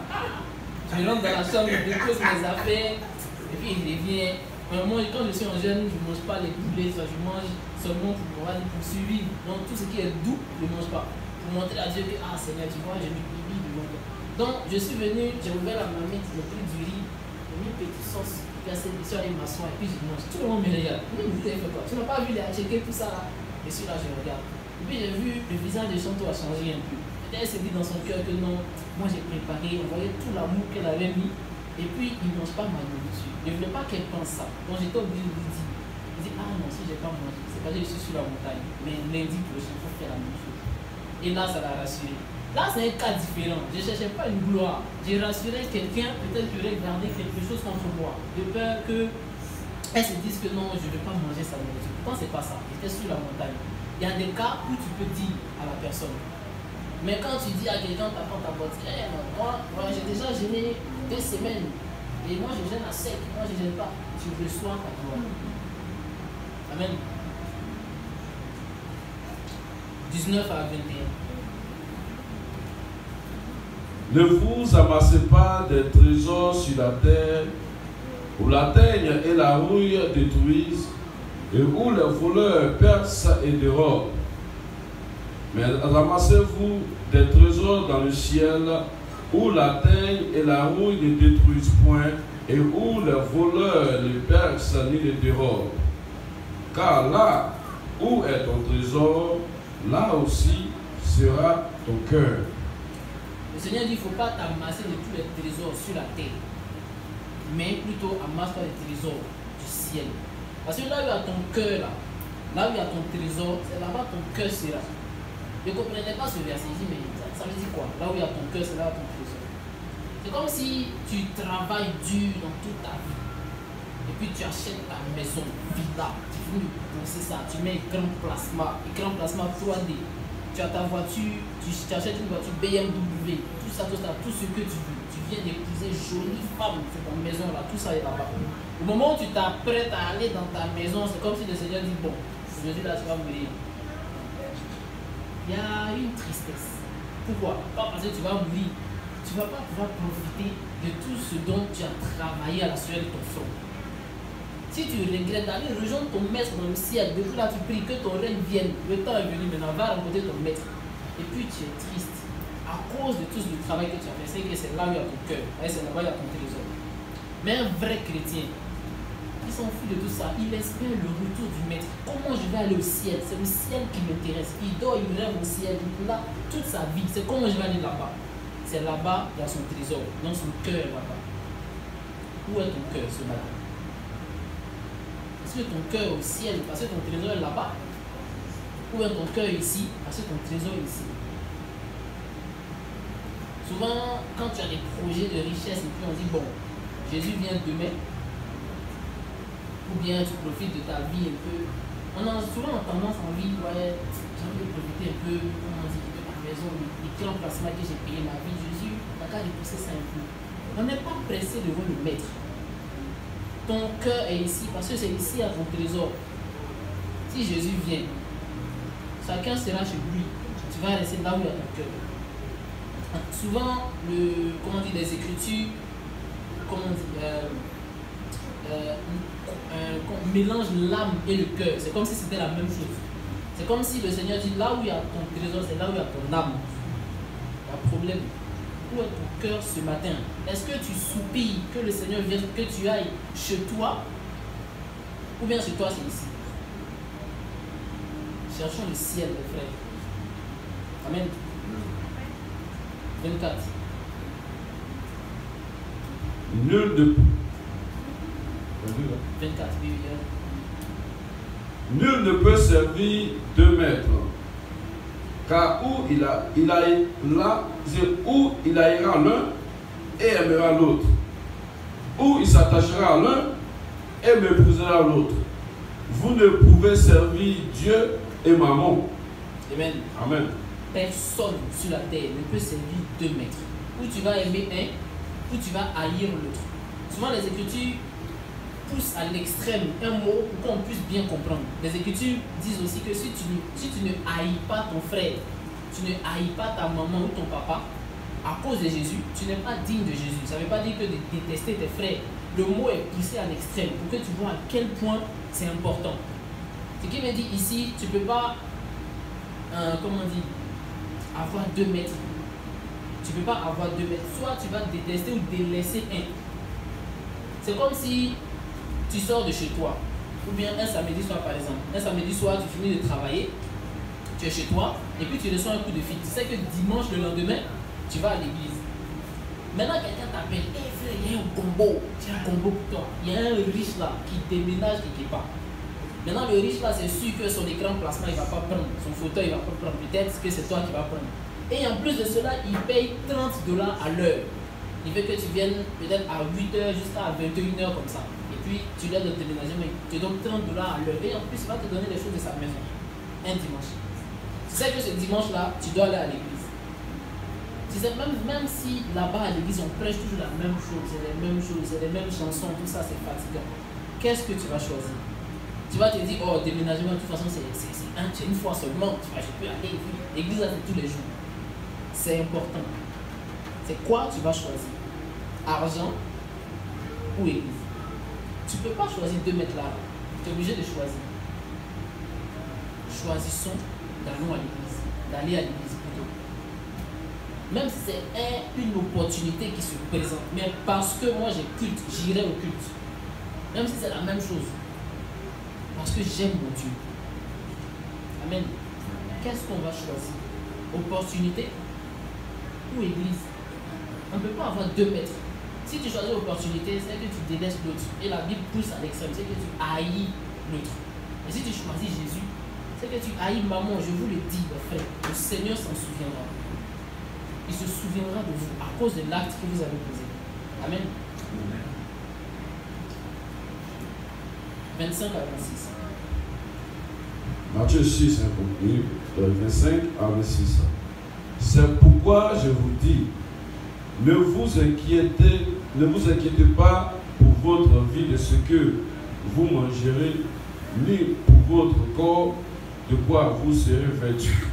Je rentre dans la chambre, je dépose mes affaires. Et puis il revient. Moi, quand je suis en jeûne, je ne mange pas les poulets, je mange seulement pour survivre. Donc tout ce qui est doux, je ne mange pas. Pour montrer à Dieu que, Seigneur, tu vois, j'ai mis pipi devant toi. Donc je suis venu, j'ai ouvert la marmite, j'ai pris du riz, j'ai mis une petite sauce, puis je suis allé m'asseoir et puis je mange. Tout le monde me regarde. Tu n'as pas vu les checker tout ça là? Je suis là, je regarde. Et puis j'ai vu le visage de Chanto a changé un peu. Peut-être elle s'est dit dans son cœur que non, moi j'ai préparé, on voyait tout l'amour qu'elle avait mis. Et puis, il ne mange pas ma nourriture. Je ne voulais pas qu'elle pense ça. Donc, j'étais obligé de lui dire. Il dit, non, si je n'ai pas mangé, c'est parce que je suis sur la montagne. Mais lundi prochain, il faut faire la même chose. Et là, ça l'a rassuré. Là, c'est un cas différent. Je ne cherchais pas une gloire. J'ai rassuré quelqu'un, peut-être qu'il aurait gardé quelque chose contre moi. De peur qu'elle se dise que non, je ne vais pas manger sa nourriture. Pourtant, ce n'est pas ça. J'étais sur la montagne. Il y a des cas où tu peux dire à la personne. Mais quand tu dis à quelqu'un, t'apprends ta boîte, moi j'ai déjà gêné 2 semaines. Et moi je gêne à sec, moi je gêne pas. Tu reçois ta gloire. Amen. 19 à 21. Ne vous amassez pas des trésors sur la terre, où la teigne et la rouille détruisent, et où les voleurs percent et dérobent. Mais ramassez-vous des trésors dans le ciel, où la teigne et la rouille ne détruisent point, et où les voleurs ne percent ni ne dérobent. Car là où est ton trésor, là aussi sera ton cœur. Le Seigneur dit, il ne faut pas t'amasser de tous les trésors sur la terre, mais plutôt amasse-toi les trésors du ciel. Parce que là où il y a ton cœur, là où il y a ton trésor, c'est là-bas ton cœur sera. Je ne comprenais pas ce verset, je dis, mais ça veut dire quoi? Là où il y a ton cœur, c'est là où ton trésor. C'est comme si tu travailles dur dans toute ta vie. Et puis tu achètes ta maison, villa, tu finis de penser ça, tu mets écran plasma 3D. Tu as ta voiture, tu achètes une voiture BMW, tout ça, tout ce que tu veux. Tu viens d'épouser jolie femme, c'est ta maison là, tout ça est là-bas. Au moment où tu t'apprêtes à aller dans ta maison, c'est comme si le Seigneur dit, bon, aujourd'hui là tu vas mourir. Il y a une tristesse. Pourquoi? Pas parce que tu vas mourir. Tu ne vas pas pouvoir profiter de tout ce dont tu as travaillé à la sueur de ton front. Si tu regrettes d'aller rejoindre ton maître dans le ciel, depuis là tu pries que ton règne vienne, le temps est venu, maintenant va rencontrer ton maître. Et puis tu es triste à cause de tout le travail que tu as fait. C'est que c'est là où il y a ton cœur, c'est là-bas où il y a ton trésor. Mais un vrai chrétien, il s'en fout de tout ça, il espère le retour du maître. Comment je vais aller au ciel? C'est le ciel qui m'intéresse. Il dort, il rêve au ciel, là, toute sa vie. C'est comment je vais aller là-bas. C'est là-bas, il y a son trésor, dans son cœur là-bas. Où est ton cœur ce matin? Est-ce que ton cœur est au ciel parce que ton trésor est là-bas? Ou est ton cœur ici parce que ton trésor est ici? Souvent, quand tu as des projets de richesse et puis on dit, bon, Jésus vient demain, ou bien tu profites de ta vie un peu. On a souvent tendance en vie, ouais, j'ai envie de profiter un peu, comment on dit, de ma maison, les grands placements que j'ai payé ma vie, Jésus, t'as qu'à repousser ça un peu. On n'est pas pressé devant le maître. Ton cœur est ici parce que c'est ici à ton trésor. Si Jésus vient, chacun sera chez lui. Tu vas rester là où il y a ton cœur. Souvent, les Écritures, mélange l'âme et le cœur. C'est comme si c'était la même chose. C'est comme si le Seigneur dit là où il y a ton trésor, c'est là où il y a ton âme. Il y a un problème. Où est ton cœur ce matin? Est-ce que tu soupires que le Seigneur vienne, que tu ailles chez toi? Ou bien chez toi c'est ici? Cherchons le ciel, mes frères. Amen. 24. Nul ne... 24, oui. Nul ne peut servir deux maîtres, car où il haïra l'un et aimera l'autre, ou il s'attachera à l'un et méprisera l'autre. Vous ne pouvez servir Dieu et Mammon. Amen. Amen. Personne sur la terre ne peut servir deux maîtres. Ou tu vas aimer un, ou tu vas haïr l'autre. Souvent les Écritures poussent à l'extrême un mot pour qu'on puisse bien comprendre. Les Écritures disent aussi que si tu ne haïs pas ton frère, tu ne haïs pas ta maman ou ton papa, à cause de Jésus, tu n'es pas digne de Jésus. Ça ne veut pas dire que de détester tes frères. Le mot est poussé à l'extrême pour que tu vois à quel point c'est important. Ce qui me dit ici, tu ne peux pas, avoir deux maîtres. Tu ne peux pas avoir deux maîtres. Soit tu vas détester ou délaisser un. C'est comme si tu sors de chez toi. Ou bien un samedi soir par exemple. Un samedi soir, tu finis de travailler. Tu es chez toi. Et puis tu reçois un coup de fil. Tu sais que dimanche, le lendemain, tu vas à l'église. Maintenant, quelqu'un t'appelle. Hey frère, il y a un combo. J'ai un combo pour toi. Il y a un riche là qui déménage quelque part. Maintenant, le riche là, c'est sûr que son écran placement, il ne va pas prendre. Son fauteuil, il ne va pas prendre. Peut-être que c'est toi qui vas prendre. Et en plus de cela, il paye $30 à l'heure. Il veut que tu viennes peut-être à 8h jusqu'à 21h comme ça. Et puis, tu l'aides de déménager, mais tu donnes $30 à l'heure. Et en plus, il va te donner les choses de sa maison. Un dimanche. Tu sais que ce dimanche-là, tu dois aller à l'église. Tu sais, même si là-bas à l'église, on prêche toujours la même chose, c'est les mêmes choses, c'est les mêmes chansons, tout ça, c'est fatigant. Qu'est-ce que tu vas choisir? Tu vas te dire, oh, déménagement, de toute façon, c'est une fois seulement. Tu vas, je peux aller. L'église, c'est tous les jours. C'est important. C'est quoi tu vas choisir? Argent ou église? Tu ne peux pas choisir deux maîtres là. Tu es obligé de choisir. Choisissons d'aller à l'église. D'aller à l'église plutôt. Même si c'est une opportunité qui se présente. Mais parce que moi j'ai culte, j'irai au culte. Même si c'est la même chose. Parce que j'aime mon Dieu. Amen. qu'est-ce qu'on va choisir? Opportunité ou église? On ne peut pas avoir deux maîtres. Si tu choisis l'opportunité, c'est que tu délaisses l'autre. Et la Bible pousse à l'extrême, c'est que tu haïs l'autre. Et si tu choisis Jésus, c'est que tu haïs maman. Je vous le dis, mes frères, le Seigneur s'en souviendra. Il se souviendra de vous à cause de l'acte que vous avez posé. Amen. 25 à 26. Matthieu 6, de 25 à 26. C'est pourquoi je vous dis, ne vous inquiétez pas pour votre vie de ce que vous mangerez, ni pour votre corps de quoi vous serez vêtus.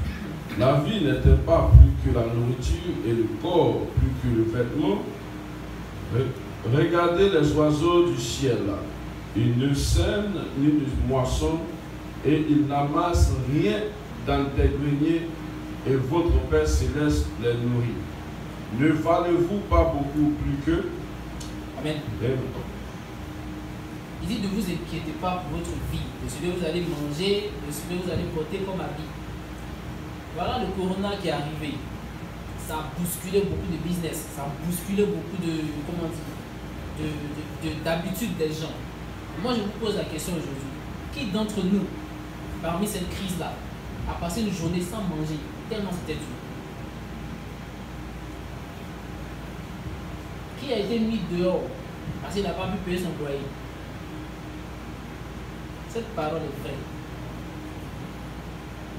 La vie n'était pas plus que la nourriture et le corps plus que le vêtement. Regardez les oiseaux du ciel. Ils ne sèment ni ne moissonnent et ils n'amassent rien dans des greniers et votre Père Céleste les nourrit. Ne valez-vous pas beaucoup plus qu'eux? Amen. Il dit ne vous inquiétez pas pour votre vie, de ce que vous allez manger, de ce que vous allez porter comme habit. Voilà le corona qui est arrivé. Ça a bousculé beaucoup de business, ça a bousculé beaucoup d'habitudes des gens. Moi je vous pose la question aujourd'hui. Qui d'entre nous, parmi cette crise-là, a passé une journée sans manger, tellement c'était dur? Qui a été mis dehors parce qu'il n'a pas pu payer son loyer? Cette parole est vraie.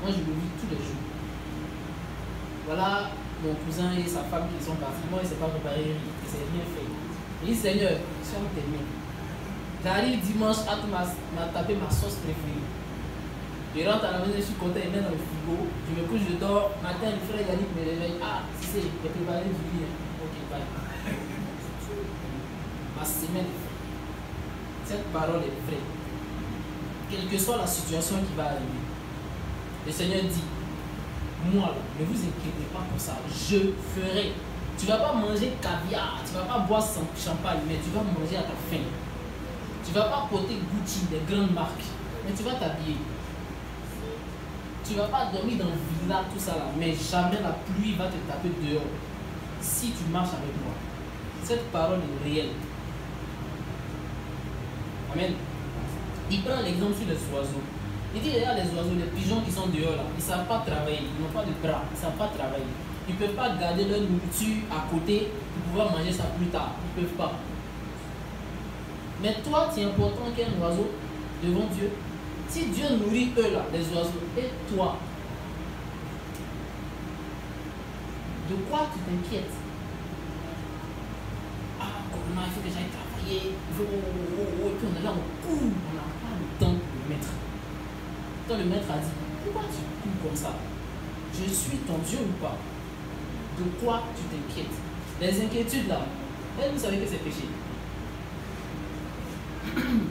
Moi, je le vis tous les jours. Voilà mon cousin et sa femme qui sont partis. Moi, il ne s'est pas préparé, il ne s'est rien fait. Il dit, Seigneur, sois tes mains. J'arrive dimanche, Hâte m'a tapé ma sauce préférée. Je rentre à la maison, je suis content, il met dans le frigo. Je me couche, je dors. Matin, le frère Yannick me réveille. Ah, si c'est, j'ai préparé du lit. Ok, bye. Ma semaine est faite. Cette parole est vraie. Quelle que soit la situation qui va arriver, le Seigneur dit, moi, ne vous inquiétez pas pour ça, je ferai. Tu ne vas pas manger caviar, tu ne vas pas boire champagne, mais tu vas manger à ta faim. Tu ne vas pas porter Gucci, des grandes marques, mais tu vas t'habiller. Tu ne vas pas dormir dans le villa, tout ça là, mais jamais la pluie va te taper dehors si tu marches avec moi. Cette parole est réelle. Amen. Il prend l'exemple sur les oiseaux. Il dit, regarde les oiseaux, les pigeons qui sont dehors là, ils ne savent pas travailler, ils n'ont pas de bras, ils ne savent pas travailler. Ils ne peuvent pas garder leur nourriture à côté pour pouvoir manger ça plus tard. Ils ne peuvent pas. Mais toi, tu es important qu'un oiseau devant Dieu. Si Dieu nourrit eux là, les oiseaux, et toi, de quoi tu t'inquiètes? Ah, comment il faut que j'aille travailler, il faut, et puis on est là, on court, on n'a pas le temps pour le mettre. Quand le maître a dit, pourquoi tu cours comme ça? Je suis ton Dieu ou pas? De quoi tu t'inquiètes? Les inquiétudes là, vous savez que c'est péché.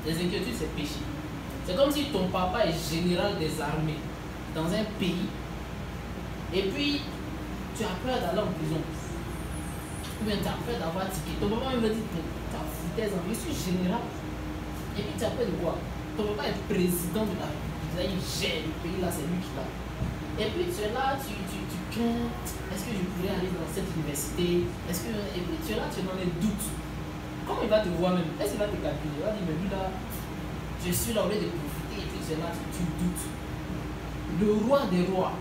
Les inquiétudes, c'est péché. C'est comme si ton papa est général des armées dans un pays et puis tu as peur d'aller en prison. Ou bien tu as peur d'avoir ticket. Ton papa me dit, ta foutaise, je suis général. Et puis tu as peur de quoi? Ton papa est président de la République. Il gère le pays là, c'est lui qui l'a. Et puis tu es là, tu crains, est-ce que je pourrais aller dans cette université? Est-ce que... Et puis tu es là, tu es dans les doutes. Comment il va te voir même? Est-ce qu'il va te calculer? Il va dire, mais lui là, je suis là au lieu de profiter, et puis tu es là, tu doutes. Le roi des rois,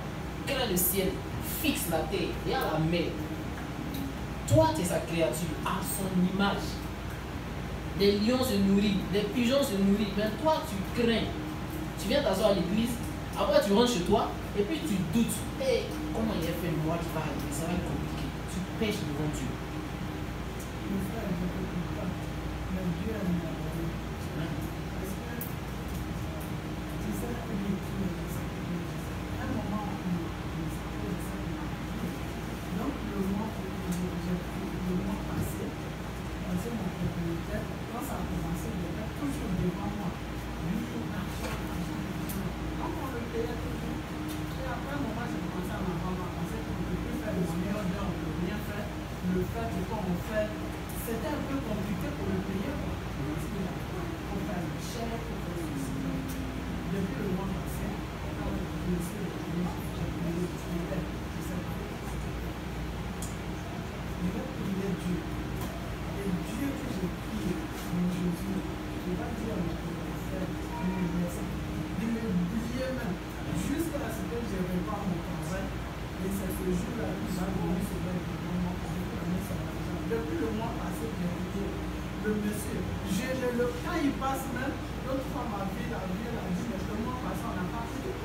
quel est le ciel, fixe la terre et à la mer. Toi, tu es sa créature, à son image. Les lions se nourrissent, les pigeons se nourrissent, mais toi, tu crains. Tu viens t'asseoir à l'église, après tu rentres chez toi, et puis tu doutes. Hey, comment il a fait le mois qui va arriver? Ça va être compliqué. Tu pêches devant Dieu. Le frère, je ne peux pas. Mais Dieu a mis la parole. Parce que, tu sais, à un moment, donc le mois passé, mon propriétaire, quand ça a commencé, il était toujours devant moi. Lui, l'argent. Donc on le payait toujours. Et après un moment, j'ai commencé à m'avoir à penser qu'on ne peut plus faire le meilleur d'heure, on ne peut rien faire. Le fait que quand on fait, c'était un peu compliqué pour le payer. Parce qu'il y a pour faire le chèque, pour faire ceci. Depuis le mois passé, on a commencé le premier chèque. depuis le mois passé, j'ai écouté le monsieur. Quand il passe même, l'autre fois ma vie, la vie, elle a dit, mais le mois passé, on n'a pas fait.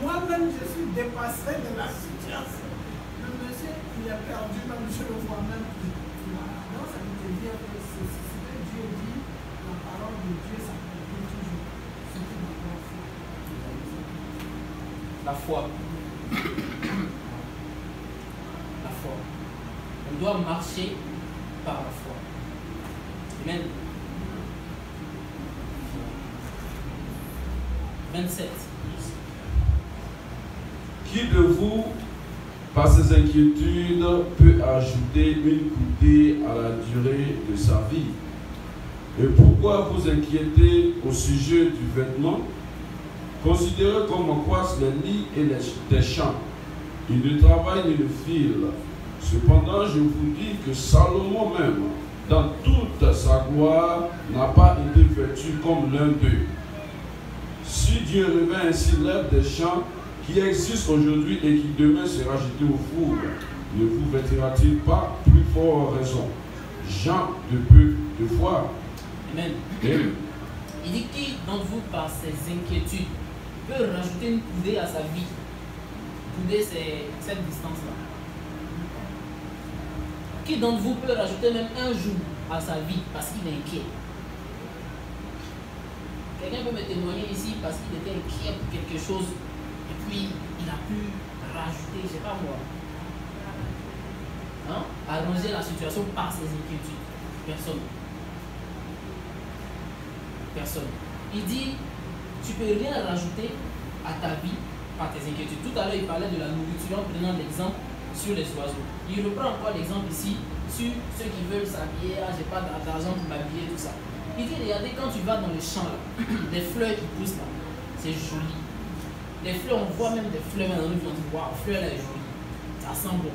Moi-même, je suis dépassé de la situation. Le monsieur, il est perdu, même je le vois même. Donc, ça veut dire que ce que Dieu dit, la parole de Dieu, ça continue toujours. Ce qui doit faire. La foi. La foi. On doit marcher par la foi. Amen. 27. Qui de vous, par ses inquiétudes, peut ajouter une coudée à la durée de sa vie? Et pourquoi vous inquiétez au sujet du vêtement? Considérez comment croissent les lits et les champs. Ils ne travaillent ni ne filent. Cependant, je vous dis que Salomon même, dans toute sa gloire, n'a pas été vêtu comme l'un d'eux. Si Dieu revêt ainsi l'herbe des champs qui existe aujourd'hui et qui demain sera jeté au four, ne vous vêtira-t-il pas plus fort raison? Jean de peu de foi. Amen. Il dit qui d'entre vous, par ses inquiétudes, peut rajouter une coudée à sa vie? Coudée, c'est cette distance-là. Qui d'entre vous peut rajouter même un jour à sa vie parce qu'il est inquiet? Quelqu'un peut me témoigner ici parce qu'il était inquiet pour quelque chose et puis il a pu rajouter, je ne sais pas moi, arranger la situation par ses inquiétudes. Personne. Personne. Il dit, tu ne peux rien rajouter à ta vie par tes inquiétudes. Tout à l'heure, il parlait de la nourriture en prenant l'exemple sur les oiseaux. Il reprend encore l'exemple ici sur ceux qui veulent s'habiller. Ah, j'ai pas d'argent pour m'habiller, tout ça. Il dit, regardez, quand tu vas dans le champ, là, les fleurs qui poussent là, c'est joli. Les fleurs, on voit même des fleurs dans notre vie, on dit, waouh, fleur là est jolie. Ça sent bon.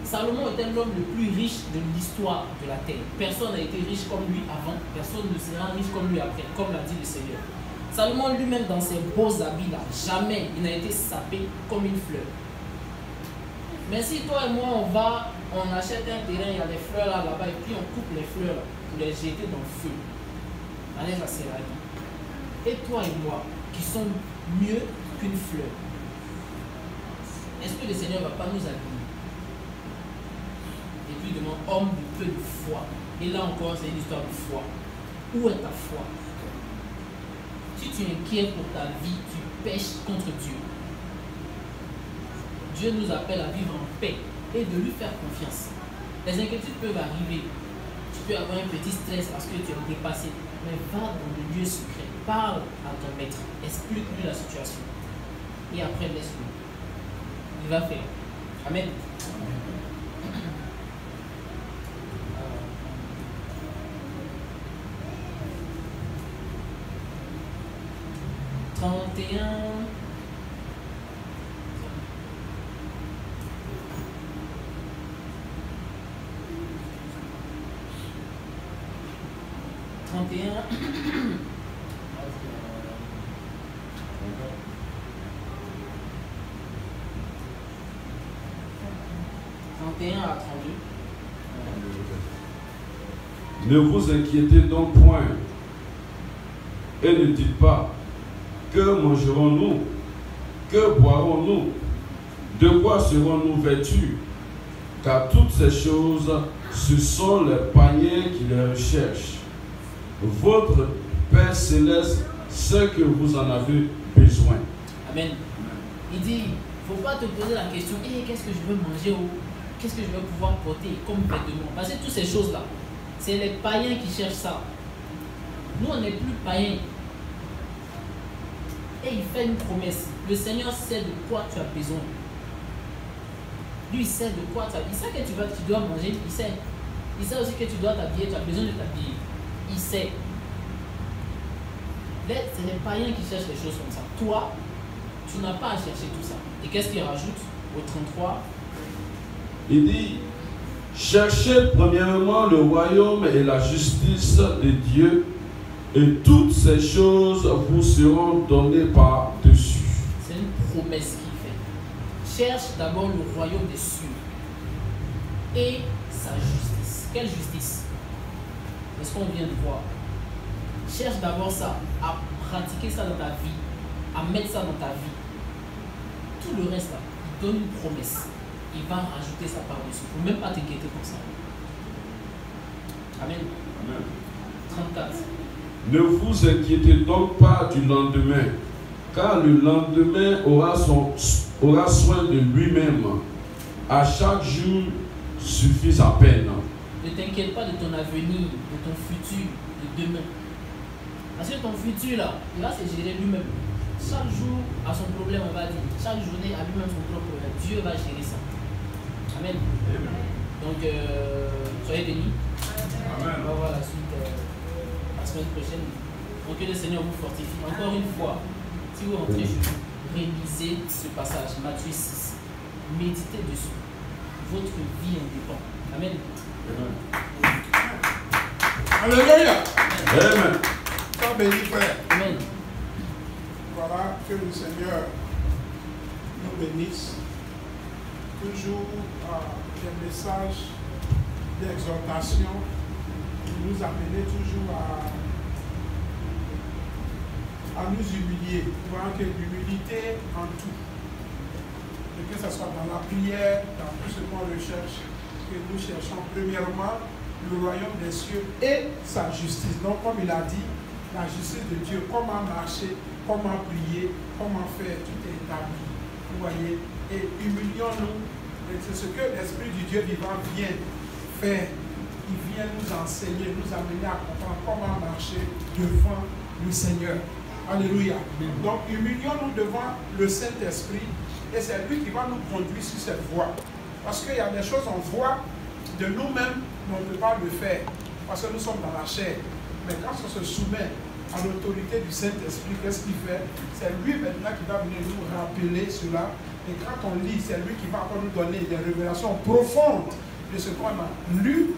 Salomon était l'homme le plus riche de l'histoire de la terre. Personne n'a été riche comme lui avant, personne ne sera riche comme lui après, comme l'a dit le Seigneur. Salomon lui-même, dans ses beaux habits là, jamais il n'a été sapé comme une fleur. Mais si toi et moi, on achète un terrain, il y a des fleurs là-bas, et puis on coupe les fleurs là, pour les jeter dans le feu. Allez, ça c'est la vie. Et toi et moi, qui sommes mieux qu'une fleur, est-ce que le Seigneur ne va pas nous habiller? Et puis il demande, homme de peu de foi. Et là encore, c'est une histoire de foi. Où est ta foi? Si tu es inquiet pour ta vie, tu pèches contre Dieu. Dieu nous appelle à vivre en paix et de lui faire confiance. Les inquiétudes peuvent arriver. Tu peux avoir un petit stress parce que tu es dépassé. Mais va dans le lieu secret. Parle à ton maître. Explique-lui la situation. Et après, laisse-le. Il va faire. Amen. À 32. Ne vous inquiétez donc point et ne dites pas que mangerons-nous, que boirons-nous, de quoi serons-nous vêtus, car toutes ces choses, ce sont les païens qui les recherchent. Votre Père Céleste sait que vous en avez besoin. Amen. Il dit, il ne faut pas te poser la question, qu'est-ce que je veux manger ou qu'est-ce que je vais pouvoir porter comme vêtements? Parce que toutes ces choses-là, c'est les païens qui cherchent ça. Nous, on n'est plus païens. Et il fait une promesse. Le Seigneur sait de quoi tu as besoin. Lui, il sait de quoi tu as besoin. Il sait que tu dois manger, il sait. Il sait aussi que tu dois t'habiller, tu as besoin de t'habiller. Il sait. C'est les païens qui cherchent les choses comme ça. Toi, tu n'as pas à chercher tout ça. Et qu'est-ce qu'il rajoute au 33? Il dit, cherchez premièrement le royaume et la justice de Dieu, et toutes ces choses vous seront données par-dessus. C'est une promesse qu'il fait. Cherche d'abord le royaume des cieux. et sa justice. Quelle justice? C'est ce qu'on vient de voir. Cherche d'abord ça, à pratiquer ça dans ta vie, à mettre ça dans ta vie. Tout le reste là, il donne une promesse. Il va rajouter ça par-dessus. Il ne faut même pas t'inquiéter pour ça. Amen. Amen. 34. Ne vous inquiétez donc pas du lendemain, car le lendemain aura soin de lui-même. À chaque jour suffit sa peine. Ne t'inquiète pas de ton avenir, de ton futur, de demain. Parce que ton futur là, il va se gérer lui-même. Chaque jour a son problème, on va dire. Chaque journée a lui-même son propre problème. Dieu va gérer ça. Amen. Donc, soyez bénis. Amen. On va voir la suite la semaine prochaine. Donc, que le Seigneur vous fortifie. Encore une fois, si vous rentrez chez vous, révisez ce passage, Matthieu 6. Méditez dessus. Votre vie en dépend. Amen. Alléluia. Amen. Sois béni, frère. Amen. Voilà, que le Seigneur nous bénisse. Toujours des messages d'exhortation qui nous amènent toujours à nous humilier. Voilà que l'humilité en tout. Et que ce soit dans la prière, dans tout ce qu'on recherche, que nous cherchons premièrement le royaume des cieux et sa justice. Donc, comme il a dit, la justice de Dieu, comment marcher, comment prier, comment faire, tout est établi. Vous voyez, et humilions-nous. Et c'est ce que l'Esprit du Dieu vivant vient faire. Il vient nous enseigner, nous amener à comprendre comment marcher devant le Seigneur. Alléluia. Donc, humilions-nous devant le Saint-Esprit et c'est lui qui va nous conduire sur cette voie. Parce qu'il y a des choses qu'on voit de nous-mêmes, mais on ne peut pas le faire. Parce que nous sommes dans la chair. Mais quand on se soumet à l'autorité du Saint-Esprit, qu'est-ce qu'il fait? C'est lui maintenant qui va venir nous rappeler cela. Et quand on lit, c'est lui qui va encore nous donner des révélations profondes de ce qu'on a lu.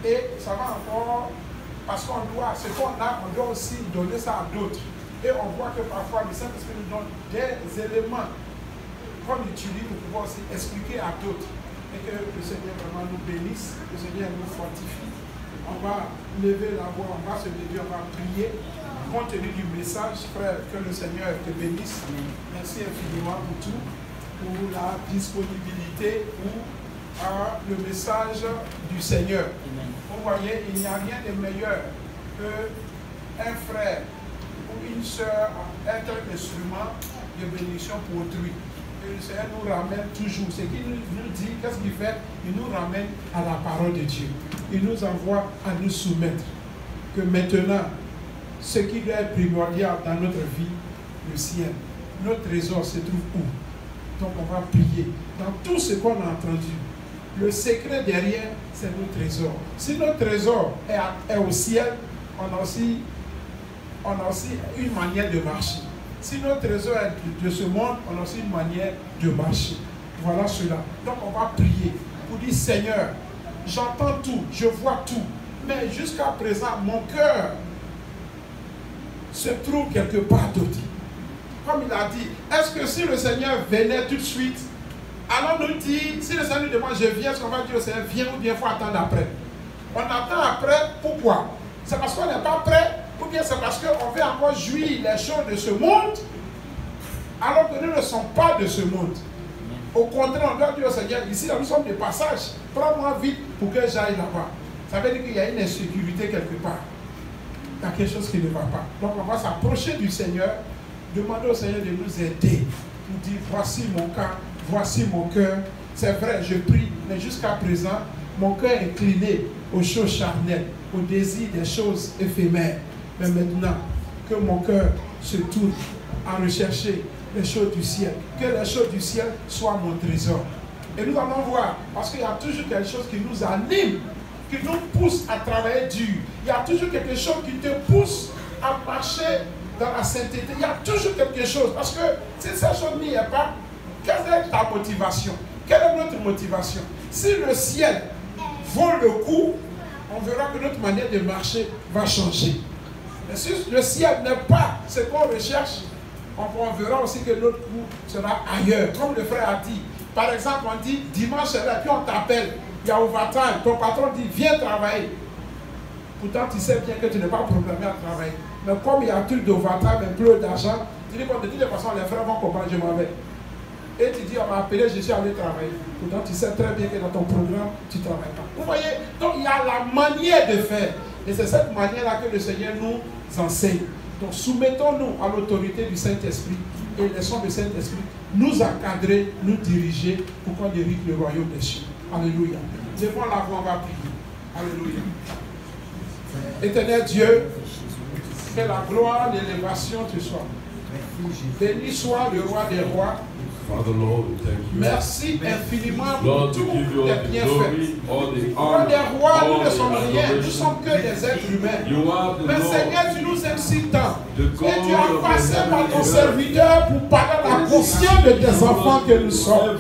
Et ça va encore, parce qu'on doit, ce qu'on a, on doit aussi donner ça à d'autres. Et on voit que parfois le Saint-Esprit nous donne des éléments qu'on utilise pour pouvoir aussi expliquer à d'autres. Et que le Seigneur vraiment nous bénisse, le Seigneur nous fortifie. On va lever la voix, on va se lever, on va prier. Compte tenu du message, frère, que le Seigneur te bénisse. Merci infiniment pour tout, pour la disponibilité, pour le message du Seigneur. Vous voyez, il n'y a rien de meilleur qu'un frère ou une soeur être un instrument de bénédiction pour autrui. Et le Seigneur nous ramène toujours. Ce qu'il nous dit, qu'est-ce qu'il fait? Il nous ramène à la parole de Dieu. Il nous envoie à nous soumettre. Que maintenant, ce qui doit être primordial dans notre vie, le ciel. Notre trésor se trouve où? Donc on va prier. Dans tout ce qu'on a entendu, le secret derrière, c'est notre trésor. Si notre trésor est au ciel, on a aussi une manière de marcher. Si notre trésor est de ce monde, on a aussi une manière de marcher. Voilà cela. Donc on va prier pour dire, Seigneur, j'entends tout, je vois tout, mais jusqu'à présent, mon cœur se trouve quelque part d'autre. Comme il a dit, est-ce que si le Seigneur venait tout de suite, alors nous dit, si le Seigneur nous demande, je viens, est-ce qu'on va dire au Seigneur, viens ou bien il faut attendre après? On attend après, pourquoi? C'est parce qu'on n'est pas prêt, ou bien c'est parce qu'on veut encore jouir les choses de ce monde, alors que nous ne sommes pas de ce monde. Au contraire, on doit dire au Seigneur, ici, là, nous sommes de passage, prends-moi vite pour que j'aille là-bas. Ça veut dire qu'il y a une insécurité quelque part. Il y a quelque chose qui ne va pas. Donc on va s'approcher du Seigneur, demander au Seigneur de nous aider, pour dire, voici mon cas, voici mon cœur. C'est vrai, je prie, mais jusqu'à présent, mon cœur est incliné aux choses charnelles, au désir des choses éphémères. Mais maintenant, que mon cœur se tourne à rechercher les choses du ciel. Que les choses du ciel soient mon trésor. Et nous allons voir, parce qu'il y a toujours quelque chose qui nous anime, qui nous pousse à travailler dur. Il y a toujours quelque chose qui te pousse à marcher dans la sainteté. Il y a toujours quelque chose. Parce que si cette chose n'y est pas, quelle est ta motivation? Quelle est notre motivation? Si le ciel vaut le coup, on verra que notre manière de marcher va changer. Mais si le ciel n'est pas ce qu'on recherche, on verra aussi que notre coup sera ailleurs. Comme le frère a dit, Par exemple, on dit dimanche c'est là, puis on t'appelle, il y a overtime, ton patron dit viens travailler. Pourtant tu sais bien que tu n'es pas programmé à travailler. Mais comme il y a un truc d'overtime, un peu d'argent, tu dis bon, de toutes les façons les frères vont comprendre, je m'en vais. Et tu dis on m'a appelé, je suis allé travailler. Pourtant tu sais très bien que dans ton programme, tu ne travailles pas. Vous voyez, donc il y a la manière de faire. Et c'est cette manière-là que le Seigneur nous enseigne. Donc soumettons-nous à l'autorité du Saint-Esprit et laissons le Saint-Esprit nous encadrer, nous diriger pour qu'on hérite le royaume des cieux. Alléluia. Devant la voix, on va prier. Alléluia. Éternel Dieu, que la gloire, l'élévation te soit. Béni soit le roi des rois. Father, Lord, we thank you. Merci infiniment pour Lord, tous we give you les all the bienfaits. glory, all the Roi honor, des rois, nous all ne the sommes rien, nous ne adoration. sommes que des êtres humains. You are the Mais Lord, Seigneur, tu nous aimes si tant. the Et God tu as of passé the par heaven ton and earth. serviteur pour parler à la conscience de tes enfants que nous sommes.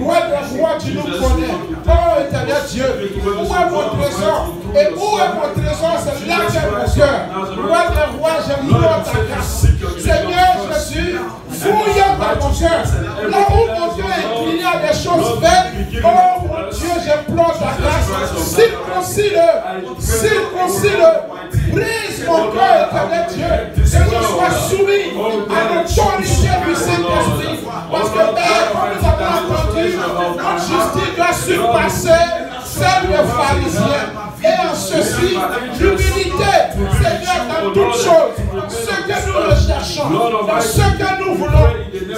Roi des rois, tu nous connais. Oh éternel Dieu, où est mon trésor? Et où est mon trésor? C'est là qu'est mon cœur. Roi des rois, j'implore ta grâce. Seigneur Jésus, fouille dans mon cœur. Là où mon cœur est incliné à des choses vaines, oh mon Dieu, j'implore ta grâce. Circoncis-le, circoncis-le. Brise mon cœur, éternel Dieu, que je sois soumis à l'autorité du Saint-Esprit. Parce que Père, comme nous avons entendu, notre justice doit surpasser celle des pharisiens. Et en ceci, l'humilité, Seigneur, dans toutes choses, ce que nous recherchons, dans ce que nous voulons,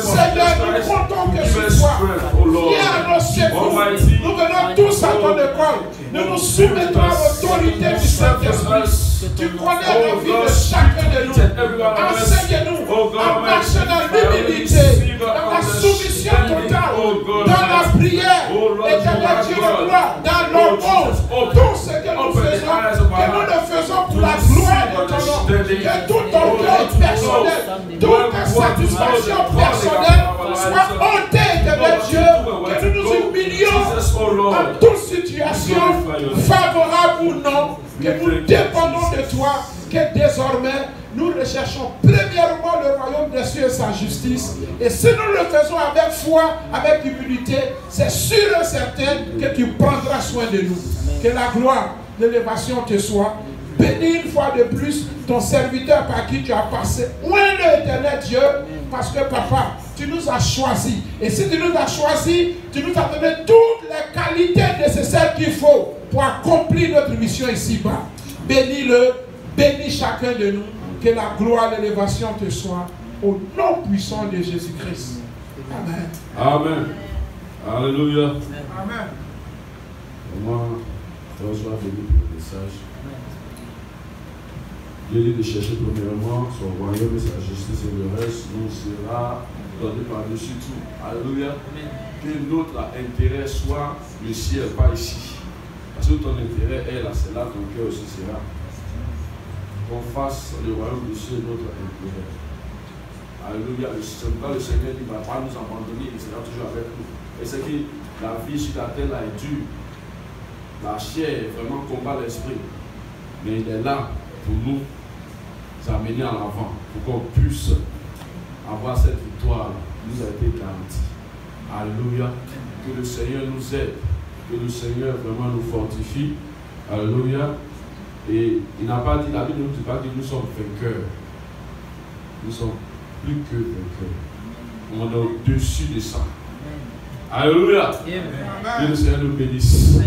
Seigneur, nous comptons que ce soit. Viens à nos secours. Nous venons tous à ton école. Nous nous soumettons à l'autorité du Saint-Esprit. Tu connais la vie de chacun de nous. Enseigne-nous à marcher dans l'humilité, dans la soumission totale, dans la prière, éternel Dieu de gloire, dans l'amour, tout ce que nous faisons, que nous le faisons pour la gloire de ton nom, que tout orgueil personnel, toute satisfaction personnelle soit ôtée, éternel Dieu, que nous nous humilions en toute situation, favorable ou non, que nous dépendons de toi, que désormais nous recherchons premièrement le royaume des cieux et sa justice. Et si nous le faisons avec foi, avec humilité, c'est sûr et certain que tu prendras soin de nous. Que la gloire, l'élévation te soit. Bénis une fois de plus ton serviteur par qui tu as passé. Ouvre-le, éternel Dieu, parce que papa, tu nous as choisis. Et si tu nous as choisis, tu nous as donné toutes les qualités nécessaires qu'il faut pour accomplir notre mission ici-bas. Bénis-le, bénis chacun de nous. Que la gloire, l'élévation te soit au nom puissant de Jésus-Christ. Amen. Amen. Alléluia. Amen. Moi, je sois béni pour le message. Dieu dit de chercher premièrement son royaume et sa justice, et le reste nous sera donné par-dessus tout. Alléluia. Que notre intérêt soit le ciel, pas ici. Parce que ton intérêt est là, c'est là ton cœur aussi sera. Qu'on fasse le royaume des cieux notre intérêt. Alléluia. Le Seigneur ne va pas nous abandonner, il sera toujours avec nous. Et c'est que la vie sur la terre là est dure. La chair vraiment combat l'esprit. Mais il est là pour nous amener en avant, pour qu'on puisse avoir cette victoire qui nous a été garantie. Alléluia. Que le Seigneur nous aide, que le Seigneur vraiment nous fortifie. Alléluia. Et il n'a pas dit, la Bible ne nous dit pas que nous sommes vainqueurs. Nous sommes plus que vainqueurs. On est au-dessus de ça. Alléluia. Que le Seigneur nous bénisse.